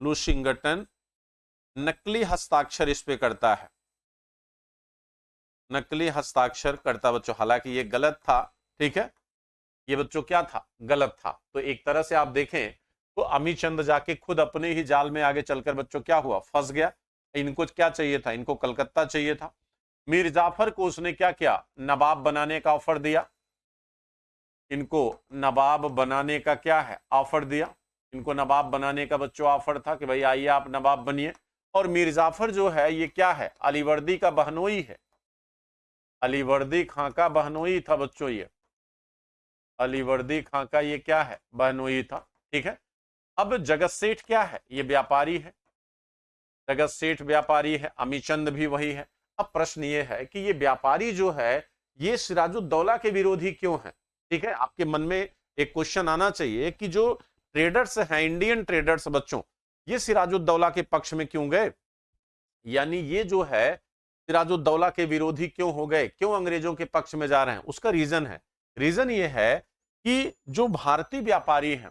लूसिंगटन नकली हस्ताक्षर इस पे करता है, नकली हस्ताक्षर करता बच्चों, हालांकि ये गलत था। ठीक है, ये बच्चों क्या था? गलत था। तो एक तरह से आप देखें तो अमीचंद जाके खुद अपने ही जाल में आगे चलकर बच्चों क्या हुआ? फंस गया। इनको क्या चाहिए था? इनको कलकत्ता चाहिए था। मीर जाफर को उसने क्या किया? नवाब बनाने का ऑफर दिया। इनको नवाब बनाने का क्या है? ऑफर दिया। इनको नवाब बनाने का बच्चों ऑफर था कि भाई आइए आप नवाब बनिए। और मीर जाफर जो है ये क्या है? अलीवर्दी का बहनोई है। अलीवर्दी खां का बहनोई था बच्चों ये। अलीवर्दी खां का ये क्या है? बहनोई था। ठीक है, अब जगत सेठ क्या है? ये व्यापारी है। जगत सेठ व्यापारी है, अमीचंद भी वही है। अब प्रश्न ये है कि ये व्यापारी जो है ये सिराजुद्दौला के विरोधी क्यों है? ठीक है, आपके मन में एक क्वेश्चन आना चाहिए कि जो ट्रेडर्स हैं, इंडियन ट्रेडर्स बच्चों, ये सिराजुद्दौला के पक्ष में क्यों गए? यानी ये जो है सिराजुद्दौला के विरोधी क्यों हो गए? क्यों अंग्रेजों के पक्ष में जा रहे हैं? उसका रीजन है। रीजन ये है कि जो भारतीय व्यापारी हैं,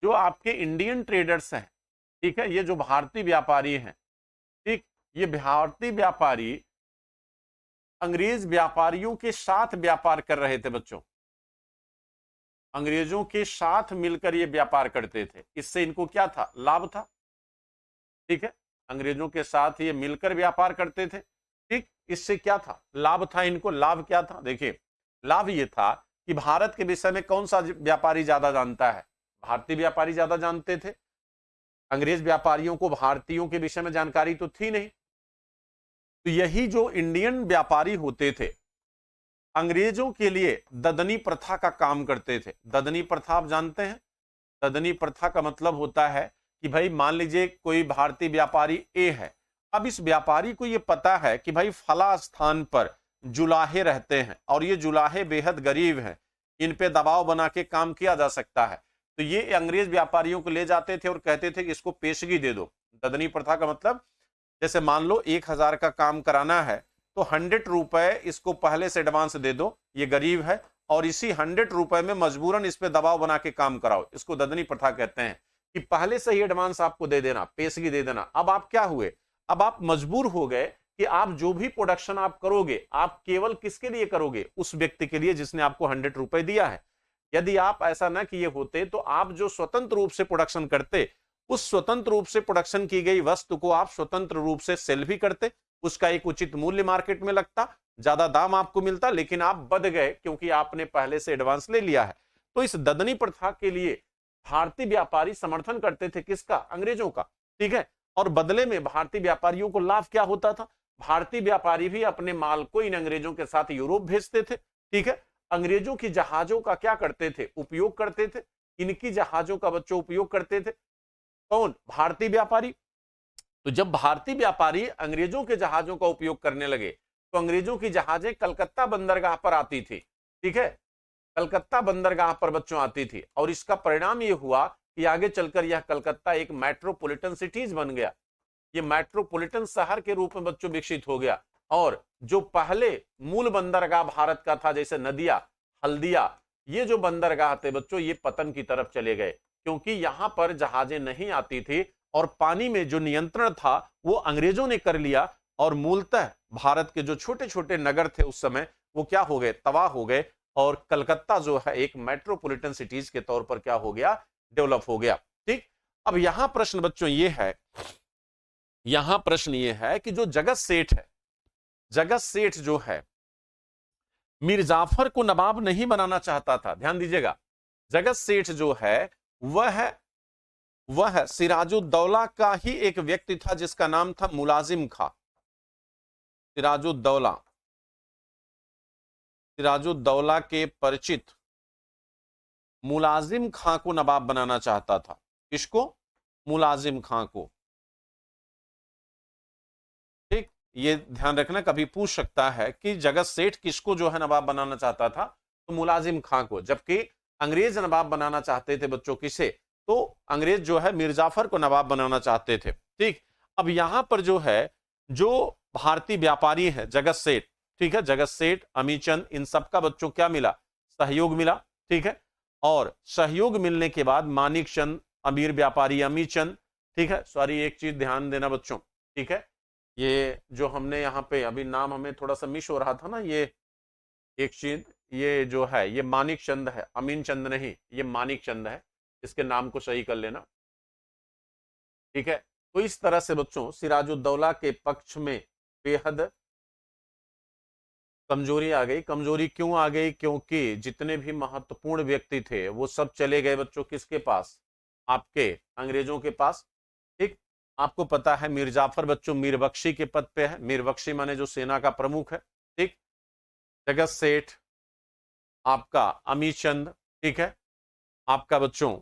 जो आपके इंडियन ट्रेडर्स हैं, ठीक है, ये जो भारतीय व्यापारी हैं, ठीक, ये भारतीय व्यापारी अंग्रेज व्यापारियों के साथ व्यापार कर रहे थे बच्चों। अंग्रेजों के साथ मिलकर ये व्यापार करते थे। इससे इनको क्या था? लाभ था। ठीक है, अंग्रेजों के साथ ये मिलकर व्यापार करते थे। ठीक, इससे क्या था? लाभ था इनको। लाभ क्या था? देखिए, लाभ ये था कि भारत के विषय में कौन सा व्यापारी ज्यादा जानता है? भारतीय व्यापारी ज्यादा जानते थे। अंग्रेज व्यापारियों को भारतीयों के विषय में जानकारी तो थी नहीं। तो यही जो इंडियन व्यापारी होते थे, अंग्रेजों के लिए ददनी प्रथा का काम करते थे। ददनी प्रथा आप जानते हैं? ददनी प्रथा का मतलब होता है कि भाई मान लीजिए कोई भारतीय व्यापारी ए है। अब इस व्यापारी को यह पता है कि भाई फला स्थान पर जुलाहे रहते हैं और ये जुलाहे बेहद गरीब हैं, इन पे दबाव बना के काम किया जा सकता है। तो ये अंग्रेज व्यापारियों को ले जाते थे और कहते थे कि इसको पेशगी दे दो। ददनी प्रथा का मतलब, जैसे मान लो 1000 का काम कराना है तो 100 रुपए इसको पहले से एडवांस दे दो, ये गरीब है, और इसी 100 रुपए में मजबूरन इस पे दबाव बना के काम कराओ। इसको ददनी प्रथा कहते हैं कि पहले से ही एडवांस आपको दे देना, पेशगी दे देना। अब आप क्या हुए? अब आप मजबूर हो गए कि आप जो भी प्रोडक्शन आप करोगे, आप केवल किसके लिए करोगे? उस व्यक्ति के लिए जिसने आपको 100 रुपए दिया है। यदि आप ऐसा ना किए होते तो आप जो स्वतंत्र रूप से प्रोडक्शन करते, उस स्वतंत्र रूप से प्रोडक्शन की गई वस्तु को आप स्वतंत्र रूप से सेल भी करते, उसका एक उचित मूल्य मार्केट में लगता, ज्यादा दाम आपको मिलता, लेकिन आप बद गए क्योंकि आपने पहले से एडवांस ले लिया है। तो इस ददनी प्रथा के लिए भारतीय व्यापारी समर्थन करते थे। किसका? अंग्रेजों का। ठीक है, और बदले में भारतीय व्यापारियों को लाभ क्या होता था? भारतीय व्यापारी भी अपने माल को इन अंग्रेजों के साथ यूरोप भेजते थे। ठीक है, अंग्रेजों की जहाजों का क्या करते थे? उपयोग करते थे। इनकी जहाजों का बच्चों उपयोग करते थे कौन? भारतीय व्यापारी। तो जब भारतीय व्यापारी अंग्रेजों के जहाजों का उपयोग करने लगे तो अंग्रेजों की जहाजें कलकत्ता बंदरगाह पर आती थी। ठीक है, कलकत्ता बंदरगाह पर बच्चों आती थी, और इसका परिणाम यह हुआ कि आगे चलकर यह कलकत्ता एक मेट्रोपॉलिटन सिटीज बन गया। ये मेट्रोपॉलिटन शहर के रूप में बच्चों विकसित हो गया। और जो पहले मूल बंदरगाह भारत का था, जैसे नदिया, हल्दिया, ये जो बंदरगाह थे बच्चों, ये पतन की तरफ चले गए क्योंकि यहां पर जहाजें नहीं आती थी और पानी में जो नियंत्रण था वो अंग्रेजों ने कर लिया। और मूलतः भारत के जो छोटे छोटे नगर थे उस समय, वो क्या हो गए? तबाह हो गए। और कलकत्ता जो है एक मेट्रोपॉलिटन सिटीज के तौर पर क्या हो गया? डेवलप हो गया। ठीक, अब यहां प्रश्न बच्चों ये है, यहां प्रश्न ये है कि जो जगत सेठ है, जगत सेठ जो है मीर जाफर को नवाब नहीं बनाना चाहता था। ध्यान दीजिएगा, जगत सेठ जो है वह सिराजुद्दौला का ही एक व्यक्ति था जिसका नाम था मुलाजिम खां। सिराजुद्दौला, सिराजुद्दौला के परिचित मुलाजिम खां को नवाब बनाना चाहता था। किसको? मुलाजिम खां को। ठीक, ये ध्यान रखना, कभी पूछ सकता है कि जगत सेठ किसको जो है नवाब बनाना चाहता था? तो मुलाजिम खां को। जबकि अंग्रेज नवाब बनाना चाहते थे बच्चों किसे? तो अंग्रेज जो है मीर जाफर को नवाब बनाना चाहते थे। ठीक, अब यहां पर जो है जो भारतीय व्यापारी है जगत सेठ, ठीक है, जगत सेठ, अमीचंद, इन सबका बच्चों क्या मिला, सहयोग मिला। ठीक है, और सहयोग मिलने के बाद मानिक चंद, अमीर व्यापारी अमीचंद, ठीक है, सॉरी एक चीज ध्यान देना बच्चों, ठीक है, ये जो हमने यहाँ पे अभी नाम हमें थोड़ा सा मिस हो रहा था ना, ये एक चीज, ये जो है ये मानिक चंद है, अमीन चंद नहीं, ये मानिक चंद है, इसके नाम को सही कर लेना। ठीक है, तो इस तरह से बच्चों सिराजुद्दौला के पक्ष में बेहद कमजोरी आ गई। कमजोरी क्यों आ गई, क्योंकि जितने भी महत्वपूर्ण व्यक्ति थे वो सब चले गए बच्चों किसके पास, आपके अंग्रेजों के पास। ठीक, आपको पता है मीर जाफर बच्चों मीर बख्शी के पद पे है, मीर बख्शी माने जो सेना का प्रमुख है। ठीक, जगत सेठ आपका अमीचंद, ठीक है, आपका बच्चों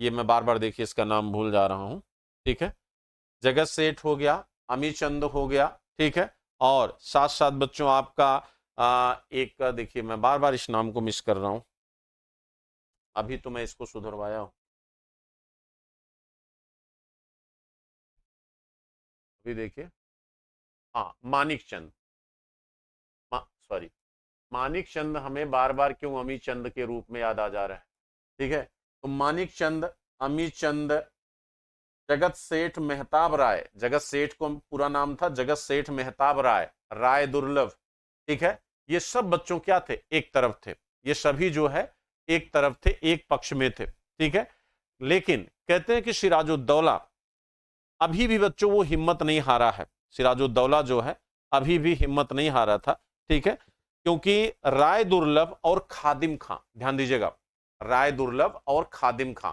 ये मैं बार बार देखिए इसका नाम भूल जा रहा हूं, ठीक है, जगत सेठ हो गया, अमीचंद हो गया, ठीक है, और साथ साथ बच्चों आपका एक देखिए मैं बार बार इस नाम को मिस कर रहा हूं, अभी तो मैं इसको सुधरवाया हूं, अभी देखिए, हाँ मानिक चंद, सॉरी मानिक चंद हमें बार बार क्यों अमी चंद के रूप में याद आ जा रहा है। ठीक है, तो मानिक चंद, अमी चंद, जगत सेठ मेहताब राय, जगत सेठ को पूरा नाम था जगत सेठ मेहताब राय, राय दुर्लभ, ठीक है, ये सब बच्चों क्या थे, एक तरफ थे, ये सभी जो है एक तरफ थे, एक पक्ष में थे। ठीक है, लेकिन कहते हैं कि सिराजुद्दौला अभी भी बच्चों वो हिम्मत नहीं हारा है, सिराजुद्दौला जो है अभी भी हिम्मत नहीं हारा था। ठीक है, क्योंकि राय दुर्लभ और खादिम खां, ध्यान दीजिएगा, राय दुर्लभ और खादिम खां,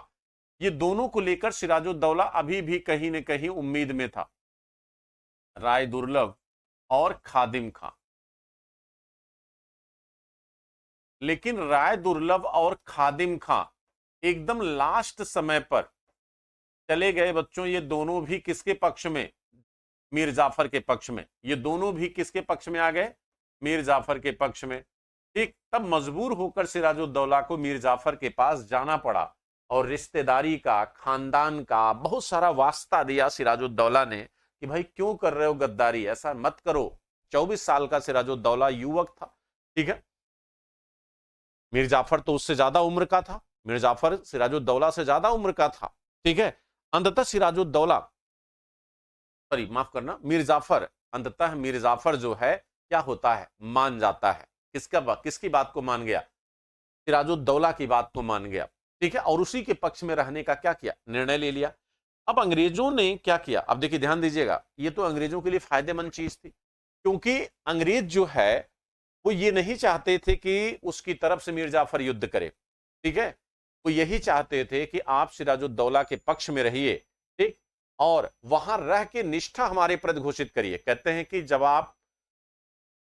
ये दोनों को लेकर सिराजुद्दौला अभी भी कहीं न कहीं उम्मीद में था, राय दुर्लभ और खादिम खां। लेकिन राय दुर्लभ और खादिम खां एकदम लास्ट समय पर चले गए बच्चों, ये दोनों भी किसके पक्ष में, मीर जाफर के पक्ष में, ये दोनों भी किसके पक्ष में आ गए, मीर जाफर के पक्ष में। ठीक, तब मजबूर होकर सिराजुद्दौला को मीर जाफर के पास जाना पड़ा और रिश्तेदारी का, खानदान का बहुत सारा वास्ता दिया सिराजुद्दौला ने कि भाई क्यों कर रहे हो गद्दारी, ऐसा मत करो। 24 साल का सिराजुद्दौला युवक था। ठीक है, मीर जाफर तो उससे ज्यादा उम्र का था, मीर जाफर सिराजुद्दौला से ज्यादा उम्र का था। ठीक है, अंततः सिराजुद्दौला, सॉरी माफ करना, मीर जाफर, अंततः मीर जाफर जो है क्या होता है, मान जाता है, किसकी बात को मान गया, सिराजुद्दौला की बात को मान गया। ठीक है, और उसी के पक्ष में रहने का क्या किया, निर्णय ले लिया। अब अंग्रेजों ने क्या किया, अब देखिए ध्यान दीजिएगा, ये तो अंग्रेजों के लिए फायदेमंद चीज थी, क्योंकि अंग्रेज जो है वो ये नहीं चाहते थे कि उसकी तरफ से मीर जाफर युद्ध करे। ठीक है, वो यही चाहते थे कि आप सिराजुद्दौला के पक्ष में रहिए, ठीक, और वहां रह के निष्ठा हमारे प्रति घोषित करिए। कहते हैं कि जब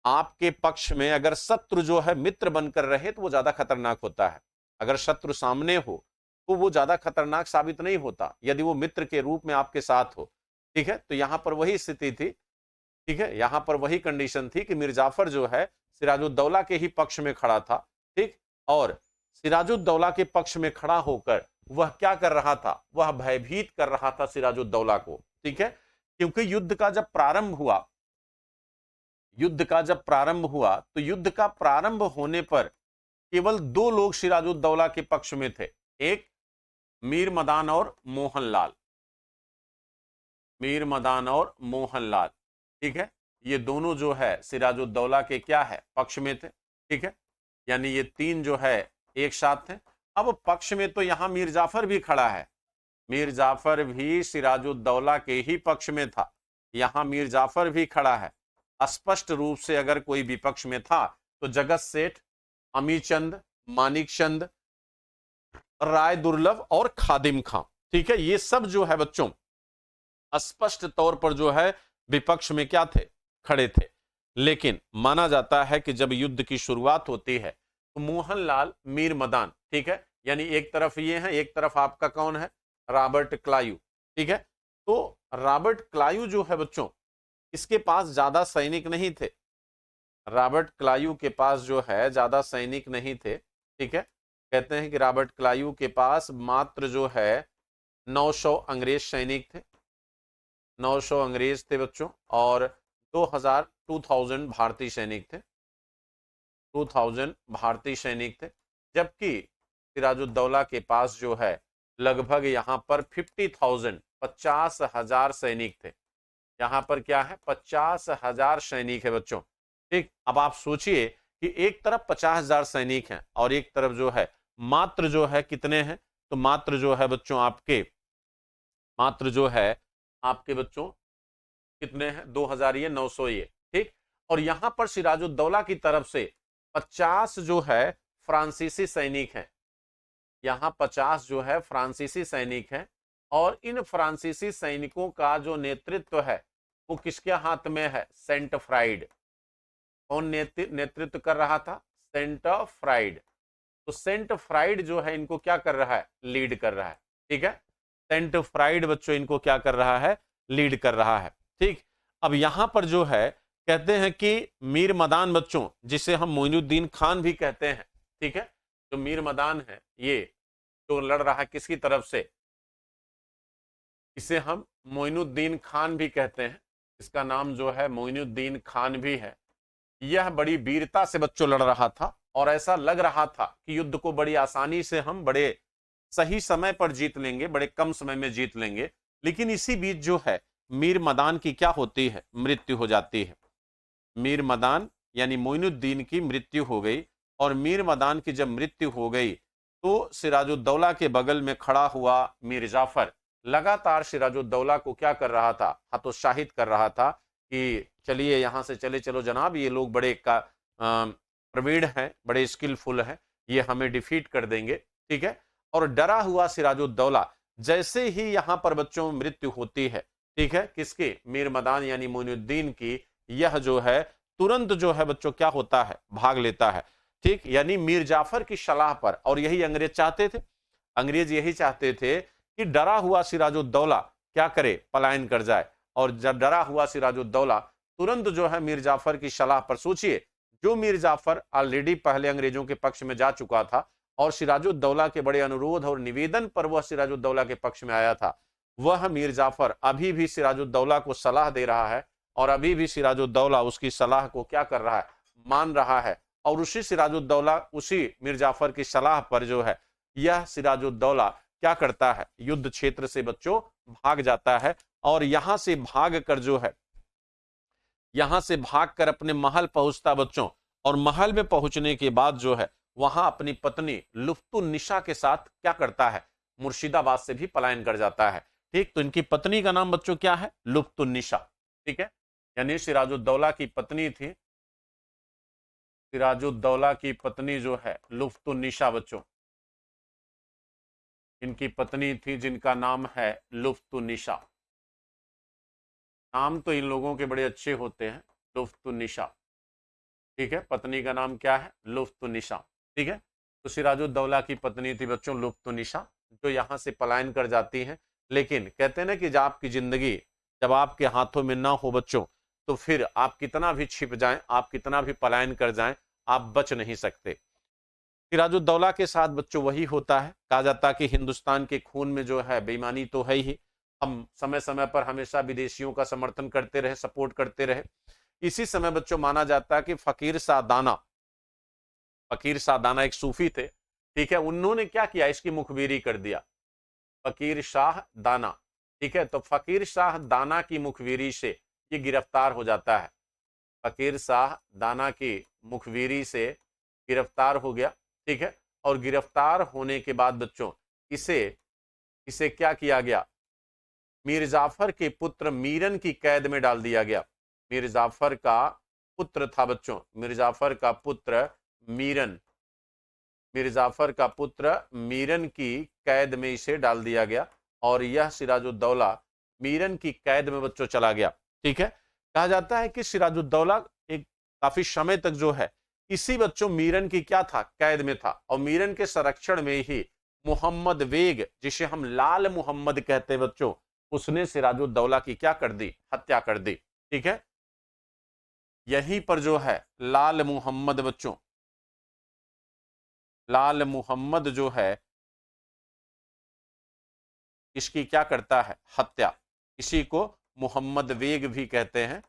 आपके पक्ष में अगर शत्रु जो है मित्र बनकर रहे तो वो ज्यादा खतरनाक होता है, अगर शत्रु सामने हो तो वो ज्यादा खतरनाक साबित नहीं होता यदि वो मित्र के रूप में आपके साथ हो। ठीक है, तो यहां पर वही स्थिति थी। ठीक है, यहां पर वही कंडीशन थी कि मीर जाफर जो है सिराजुद्दौला के ही पक्ष में खड़ा था। ठीक, और सिराजुद्दौला के पक्ष में खड़ा होकर वह क्या कर रहा था, वह भयभीत कर रहा था सिराजुद्दौला को। ठीक है, क्योंकि युद्ध का जब प्रारंभ हुआ, तो युद्ध का प्रारंभ होने पर केवल 2 लोग सिराजुद्दौला के पक्ष में थे, एक मीर मदान और मोहनलाल, मीर मदान और मोहनलाल। ठीक है, ये दोनों जो है सिराजुद्दौला के क्या है, पक्ष में थे। ठीक है, यानी ये 3 जो है एक साथ थे। अब पक्ष में तो यहां मीर जाफर भी खड़ा है, मीर जाफर भी सिराजुद्दौला के ही पक्ष में था, यहां मीर जाफर भी खड़ा है। स्पष्ट रूप से अगर कोई विपक्ष में था तो जगत सेठ, अमीचंद, मानिक चंद, राय दुर्लभ और खादिम खां। ठीक है, ये सब जो है बच्चों स्पष्ट तौर पर जो है विपक्ष में क्या थे, खड़े थे। लेकिन माना जाता है कि जब युद्ध की शुरुआत होती है तो मोहनलाल, मीर मदान, ठीक है, यानी एक तरफ ये है, एक तरफ आपका कौन है, रॉबर्ट क्लायू। ठीक है, तो रॉबर्ट क्लायू जो है बच्चों इसके पास ज्यादा सैनिक नहीं थे, रॉबर्ट क्लायू के पास जो है ज्यादा सैनिक नहीं थे। ठीक है, कहते हैं कि रॉबर्ट क्लाइव के पास मात्र जो है 900 अंग्रेज सैनिक थे, 900 अंग्रेज थे बच्चों, और 2000 भारतीय सैनिक थे, 2000 भारतीय सैनिक थे। जबकि सिराजुद्दौला के पास जो है लगभग यहाँ पर 50,000 50,000 सैनिक थे। यहाँ पर क्या है, 50,000 सैनिक है बच्चों। ठीक, अब आप सोचिए कि एक तरफ 50,000 सैनिक हैं और एक तरफ जो है मात्र जो है कितने हैं, तो मात्र जो है बच्चों आपके, मात्र जो है आपके बच्चों कितने हैं, 2000 ये 900 ये। ठीक, और यहां पर सिराजुद्दौला की तरफ से 50 जो है फ्रांसीसी सैनिक हैं, यहां 50 जो है फ्रांसीसी सैनिक हैं, और इन फ्रांसीसी सैनिकों का जो नेतृत्व है वो किसके हाथ में है, सेंट फ्राइड। कौन नेतृत्व कर रहा था, सेंट फ्राइड। तो सेंट फ्राइड जो है इनको क्या कर रहा है, लीड कर रहा है। ठीक है, सेंट फ्राइड बच्चों इनको क्या कर रहा है, लीड कर रहा है। ठीक, अब यहां पर जो है कहते हैं कि मीर मदान बच्चों, जिसे हम मोइनुद्दीन खान भी कहते हैं, ठीक है, जो मीर मदान है ये जो लड़ रहा है किसकी तरफ से, इसे हम मोइनुद्दीन खान भी कहते हैं, इसका नाम जो है मोइनुद्दीन खान भी है। यह बड़ी वीरता से बच्चों लड़ रहा था और ऐसा लग रहा था कि युद्ध को बड़ी आसानी से हम बड़े सही समय पर जीत लेंगे, बड़े कम समय में जीत लेंगे। लेकिन इसी बीच जो है मीर मदान की क्या होती है, मृत्यु हो जाती है। मीर मदान यानी मोइनुद्दीन की मृत्यु हो गई, और मीर मदान की जब मृत्यु हो गई तो सिराजुद्दौला के बगल में खड़ा हुआ मीर जाफर लगातार सिराजुद्दौला को क्या कर रहा था, हतोत्साहित कर रहा था कि चलिए यहां से चले चलो जनाब, ये लोग बड़े का प्रवीण हैं, बड़े स्किलफुल हैं, ये हमें डिफीट कर देंगे। ठीक है, और डरा हुआ सिराजुद्दौला जैसे ही यहां पर बच्चों मृत्यु होती है, ठीक है, किसकी, मीर मदान यानी मोइनुद्दीन की, यह जो है तुरंत जो है बच्चों क्या होता है, भाग लेता है। ठीक, यानी मीर जाफर की सलाह पर, और यही अंग्रेज चाहते थे, अंग्रेज यही चाहते थे कि डरा हुआ सिराजुद्दौला क्या करे, पलायन कर जाए। और जब डरा हुआ सिराजुद्दौला तुरंत जो है मीर जाफर की सलाह पर, सोचिए जो मीर जाफर ऑलरेडी पहले अंग्रेजों के पक्ष में जा चुका था और सिराजुद्दौला के बड़े अनुरोध और निवेदन पर वह सिराजुद्दौला के पक्ष में आया था, वह मीर जाफर अभी भी सिराजुद्दौला को सलाह दे रहा है, और अभी भी सिराजुद्दौला उसकी सलाह को क्या कर रहा है, मान रहा है। और उसी सिराजुद्दौला, उसी मीर जाफर की सलाह पर जो है यह सिराजुद्दौला क्या करता है, युद्ध क्षेत्र से बच्चों भाग जाता है, और यहां से भाग कर जो है, यहां से भागकर अपने महल पहुंचता बच्चों, और महल में पहुंचने के बाद जो है वहां अपनी पत्नी लुफ्तुन्निसा के साथ क्या करता है, मुर्शिदाबाद से भी पलायन कर जाता है। ठीक, तो इनकी पत्नी का नाम बच्चों क्या है, लुफ्तुन्निसा। ठीक है, यानी सिराजुद्दौला की पत्नी थी, सिराजुद्दौला की पत्नी जो है लुफ्तुन्निसा बच्चों, इनकी पत्नी थी जिनका नाम है लुफ्तुन्निसा। नाम तो इन लोगों के बड़े अच्छे होते हैं, लुफ्तुन्निसा। ठीक है, पत्नी का नाम क्या है, लुफ्तुन्निसा। ठीक है, तो सिराजुद्दौला की पत्नी थी बच्चों लुफ्तुन्निसा, जो यहाँ से पलायन कर जाती हैं। लेकिन कहते हैं ना कि जब आपकी जिंदगी जब आपके हाथों में ना हो बच्चों, तो फिर आप कितना भी छिप जाएं, आप कितना भी पलायन कर जाएं, आप बच नहीं सकते। सिराजुद्दौला के साथ बच्चों वही होता है, कहा जाता है कि हिंदुस्तान के खून में जो है बेईमानी तो है ही। हम समय समय पर हमेशा विदेशियों का समर्थन करते रहे, सपोर्ट करते रहे। इसी समय बच्चों माना जाता है कि फकीर सादाना, फकीर सादाना एक सूफी थे, ठीक है, उन्होंने क्या किया, इसकी मुखबिरी कर दिया, फकीर शाह दाना। ठीक है, तो फकीर शाह दाना की मुखबिरी से ये गिरफ्तार हो जाता है, फकीर शाह दाना की मुखबिरी से गिरफ्तार हो गया। ठीक है, और गिरफ्तार होने के बाद बच्चों इसे इसे क्या किया गया, मीर जाफर के पुत्र मीरन की कैद में डाल दिया गया। मीर जाफर का पुत्र था बच्चों, मीर जाफर का पुत्र मीरन, मीर जाफर का पुत्र मीरन की कैद में इसे डाल दिया गया, और यह सिराजुद्दौला मीरन की कैद में बच्चों चला गया। ठीक है, कहा जाता है कि सिराजुद्दौला एक काफी समय तक जो है इसी बच्चों मीरन की क्या था, कैद में था, और मीरन के संरक्षण में ही मोहम्मद वेग, जिसे हम लाल मोहम्मद कहते हैं बच्चों, उसने सिराजुद्दौला की क्या कर दी, हत्या कर दी। ठीक है, यहीं पर जो है लाल मोहम्मद बच्चों, लाल मोहम्मद जो है इसकी क्या करता है, हत्या। इसी को मोहम्मद वेग भी कहते हैं,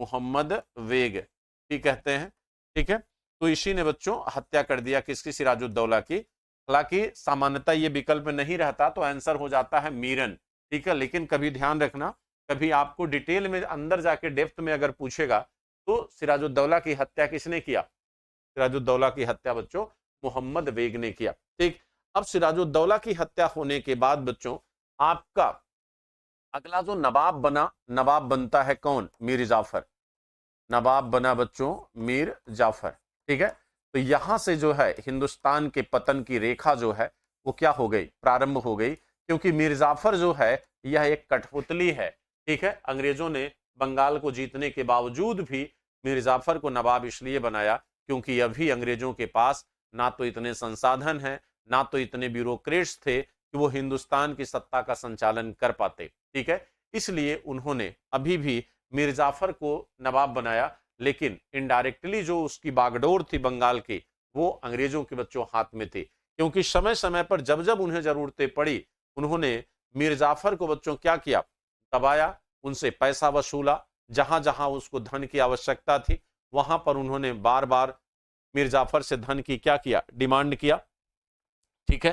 मोहम्मद वेग भी कहते हैं, ठीक है। तो इसी ने बच्चों हत्या कर दिया किसकी, सिराजुद्दौला की। हालांकि सामान्यतः ये विकल्प नहीं रहता तो आंसर हो जाता है मीरन, ठीक है। लेकिन कभी ध्यान रखना, कभी आपको डिटेल में अंदर जाके डेप्थ में अगर पूछेगा तो सिराजुद्दौला की हत्या किसने किया, सिराजुद्दौला की हत्या बच्चों मोहम्मद बेग ने किया, ठीक। अब सिराजुद्दौला की हत्या होने के बाद बच्चों आपका अगला जो नवाब बना, नवाब बनता है कौन, मीर जाफर। नवाब बना बच्चों मीर जाफर, ठीक है। तो यहां से जो है हिंदुस्तान के पतन की रेखा जो है वो क्या हो गई, प्रारंभ हो गई। क्योंकि मीर जाफर जो है यह एक कठपुतली है, ठीक है। अंग्रेजों ने बंगाल को जीतने के बावजूद भी मीर जाफर को नवाब इसलिए बनाया क्योंकि अभी अंग्रेजों के पास ना तो इतने संसाधन हैं, ना तो इतने ब्यूरोक्रेट्स थे कि वो हिंदुस्तान की सत्ता का संचालन कर पाते, ठीक है। इसलिए उन्होंने अभी भी मीर जाफर को नवाब बनाया, लेकिन इनडायरेक्टली जो उसकी बागडोर थी बंगाल की वो अंग्रेजों के बच्चों हाथ में थी। क्योंकि समय समय पर जब जब उन्हें जरूरतें पड़ी उन्होंने मीर जाफर को बच्चों क्या किया, दबाया, उनसे पैसा वसूला। जहां जहां उसको धन की आवश्यकता थी वहां पर उन्होंने बार बार मीर जाफर से धन की क्या किया, डिमांड किया, ठीक है।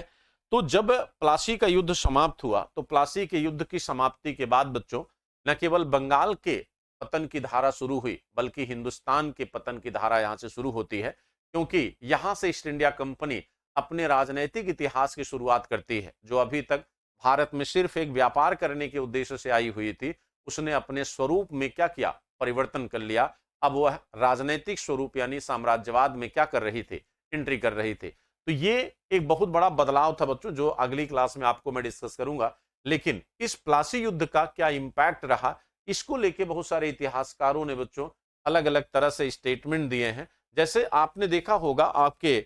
तो जब प्लासी का युद्ध समाप्त हुआ तो प्लासी के युद्ध की समाप्ति के बाद बच्चों न केवल बंगाल के पतन की धारा शुरू हुई बल्कि हिंदुस्तान के पतन की धारा यहां से शुरू होती है। क्योंकि यहां से ईस्ट इंडिया कंपनी अपने राजनीतिक इतिहास की शुरुआत करती है। जो अभी तक भारत में सिर्फ एक व्यापार करने के उद्देश्य से आई हुई थी, उसने अपने स्वरूप में क्या किया, परिवर्तन कर लिया। अब वह राजनीतिक स्वरूप यानी साम्राज्यवाद में क्या कर रही थी, एंट्री कर रही थी। तो ये एक बहुत बड़ा बदलाव था बच्चों जो अगली क्लास में आपको मैं डिस्कस करूंगा। लेकिन इस प्लासी युद्ध का क्या इंपैक्ट रहा, इसको लेके बहुत सारे इतिहासकारों ने बच्चों अलग अलग तरह से स्टेटमेंट दिए हैं। जैसे आपने देखा होगा आपके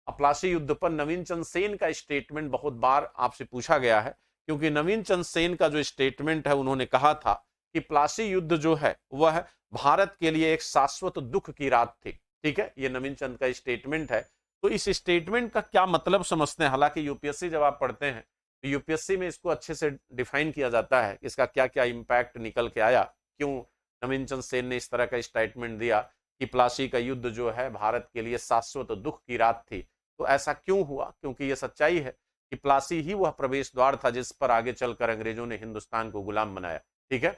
प्लासी युद्ध पर नवीन चंद सेन का स्टेटमेंट बहुत बार आपसे पूछा गया है। क्योंकि नवीन चंद सेन का जो स्टेटमेंट है उन्होंने कहा था कि प्लासी युद्ध जो है वह भारत के लिए एक शाश्वत दुख की रात थी, ठीक है। ये नवीन चंद का स्टेटमेंट है। तो इस स्टेटमेंट का क्या मतलब समझते हैं। हालांकि यूपीएससी जब आप पढ़ते हैं तो यूपीएससी में इसको अच्छे से डिफाइन किया जाता है, इसका क्या क्या इंपैक्ट निकल के आया, क्यों नवीन चंद सेन ने इस तरह का स्टेटमेंट दिया कि प्लासी का युद्ध जो है भारत के लिए शाश्वत दुख की रात थी। तो ऐसा क्यों हुआ, क्योंकि यह सच्चाई है कि प्लासी ही वह प्रवेश द्वार था जिस पर आगे चलकर अंग्रेजों ने हिंदुस्तान को गुलाम बनाया, ठीक है।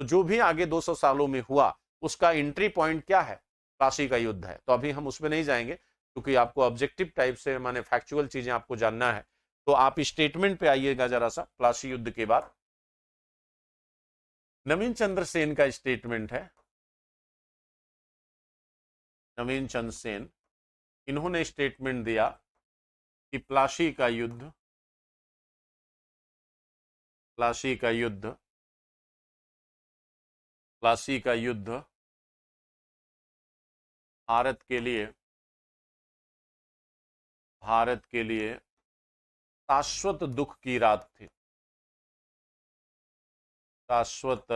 तो जो भी आगे 200 सालों में हुआ उसका एंट्री पॉइंट क्या है, प्लासी का युद्ध है। तो अभी हम उसमें नहीं जाएंगे क्योंकि आपको ऑब्जेक्टिव टाइप से माने फैक्चुअल चीजें आपको जानना है। तो आप स्टेटमेंट पे आइएगा जरा सा, प्लासी युद्ध के बाद नवीन चंद्र सेन का स्टेटमेंट है। नवीन चंद्र सेन इन्होंने स्टेटमेंट दिया कि प्लासी का युद्ध, प्लासी का युद्ध, प्लासी का युद्ध भारत के लिए, भारत के लिए शाश्वत दुख की रात थी, शाश्वत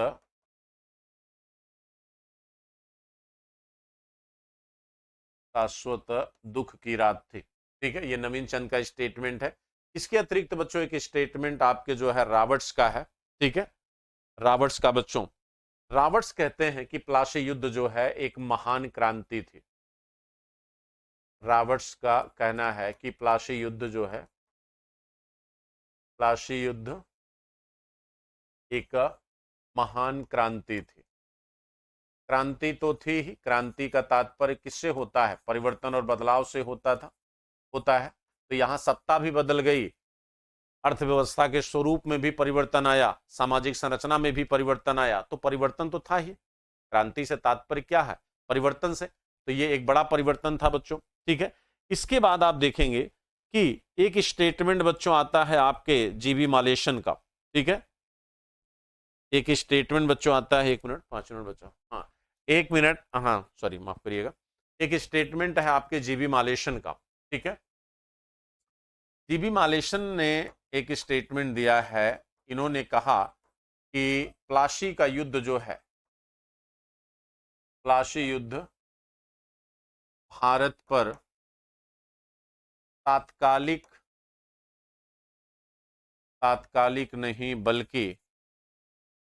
शाश्वत दुख की रात थी, ठीक है। ये नवीन चंद का स्टेटमेंट है। इसके अतिरिक्त बच्चों एक स्टेटमेंट आपके जो है रॉबर्ट्स का है, ठीक है। रॉबर्ट्स का बच्चों, रॉबर्ट्स कहते हैं कि प्लासी युद्ध जो है एक महान क्रांति थी। रॉबर्ट्स का कहना है कि प्लासी युद्ध जो है, प्लासी युद्ध एक महान क्रांति थी। क्रांति तो थी ही, क्रांति का तात्पर्य किससे होता है, परिवर्तन और बदलाव से होता है। तो यहां सत्ता भी बदल गई, अर्थव्यवस्था के स्वरूप में भी परिवर्तन आया, सामाजिक संरचना में भी परिवर्तन आया। तो परिवर्तन तो था ही, क्रांति से तात्पर्य क्या है, परिवर्तन से। तो ये एक बड़ा परिवर्तन था बच्चों, ठीक है। इसके बाद आप देखेंगे कि एक स्टेटमेंट बच्चों आता है आपके जीबी मालेशन का, ठीक है। एक स्टेटमेंट बच्चों आता है, 1 मिनट 5 मिनट बच्चों, हाँ 1 मिनट, हाँ सॉरी माफ करिएगा। एक स्टेटमेंट है आपके जीबी मालेशन का, ठीक है। जीबी मालेशन ने एक स्टेटमेंट दिया है। इन्होंने कहा कि प्लासी का युद्ध जो है, प्लासी युद्ध भारत पर तात्कालिक, तात्कालिक नहीं बल्कि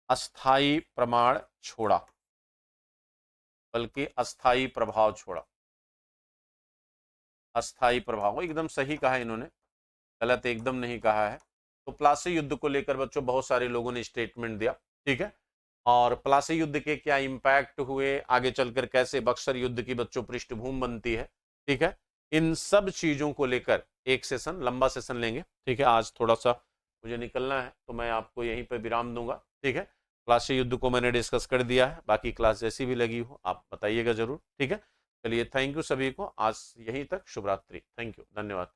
अस्थाई प्रमाण छोड़ा, बल्कि अस्थाई प्रभाव छोड़ा। अस्थाई प्रभाव एकदम सही कहा इन्होंने, गलत एकदम नहीं कहा है। तो प्लासी युद्ध को लेकर बच्चों बहुत सारे लोगों ने स्टेटमेंट दिया, ठीक है। और प्लासी युद्ध के क्या इंपैक्ट हुए, आगे चलकर कैसे बक्सर युद्ध की बच्चों पृष्ठभूमि बनती है, ठीक है। इन सब चीजों को लेकर एक सेशन, लंबा सेशन लेंगे, ठीक है। आज थोड़ा सा मुझे निकलना है तो मैं आपको यहीं पर विराम दूंगा, ठीक है। प्लासी युद्ध को मैंने डिस्कस कर दिया है, बाकी क्लास जैसी भी लगी हो आप बताइएगा जरूर, ठीक है। चलिए थैंक यू सभी को, आज यहीं तक, शुभ रात्रि, थैंक यू, धन्यवाद।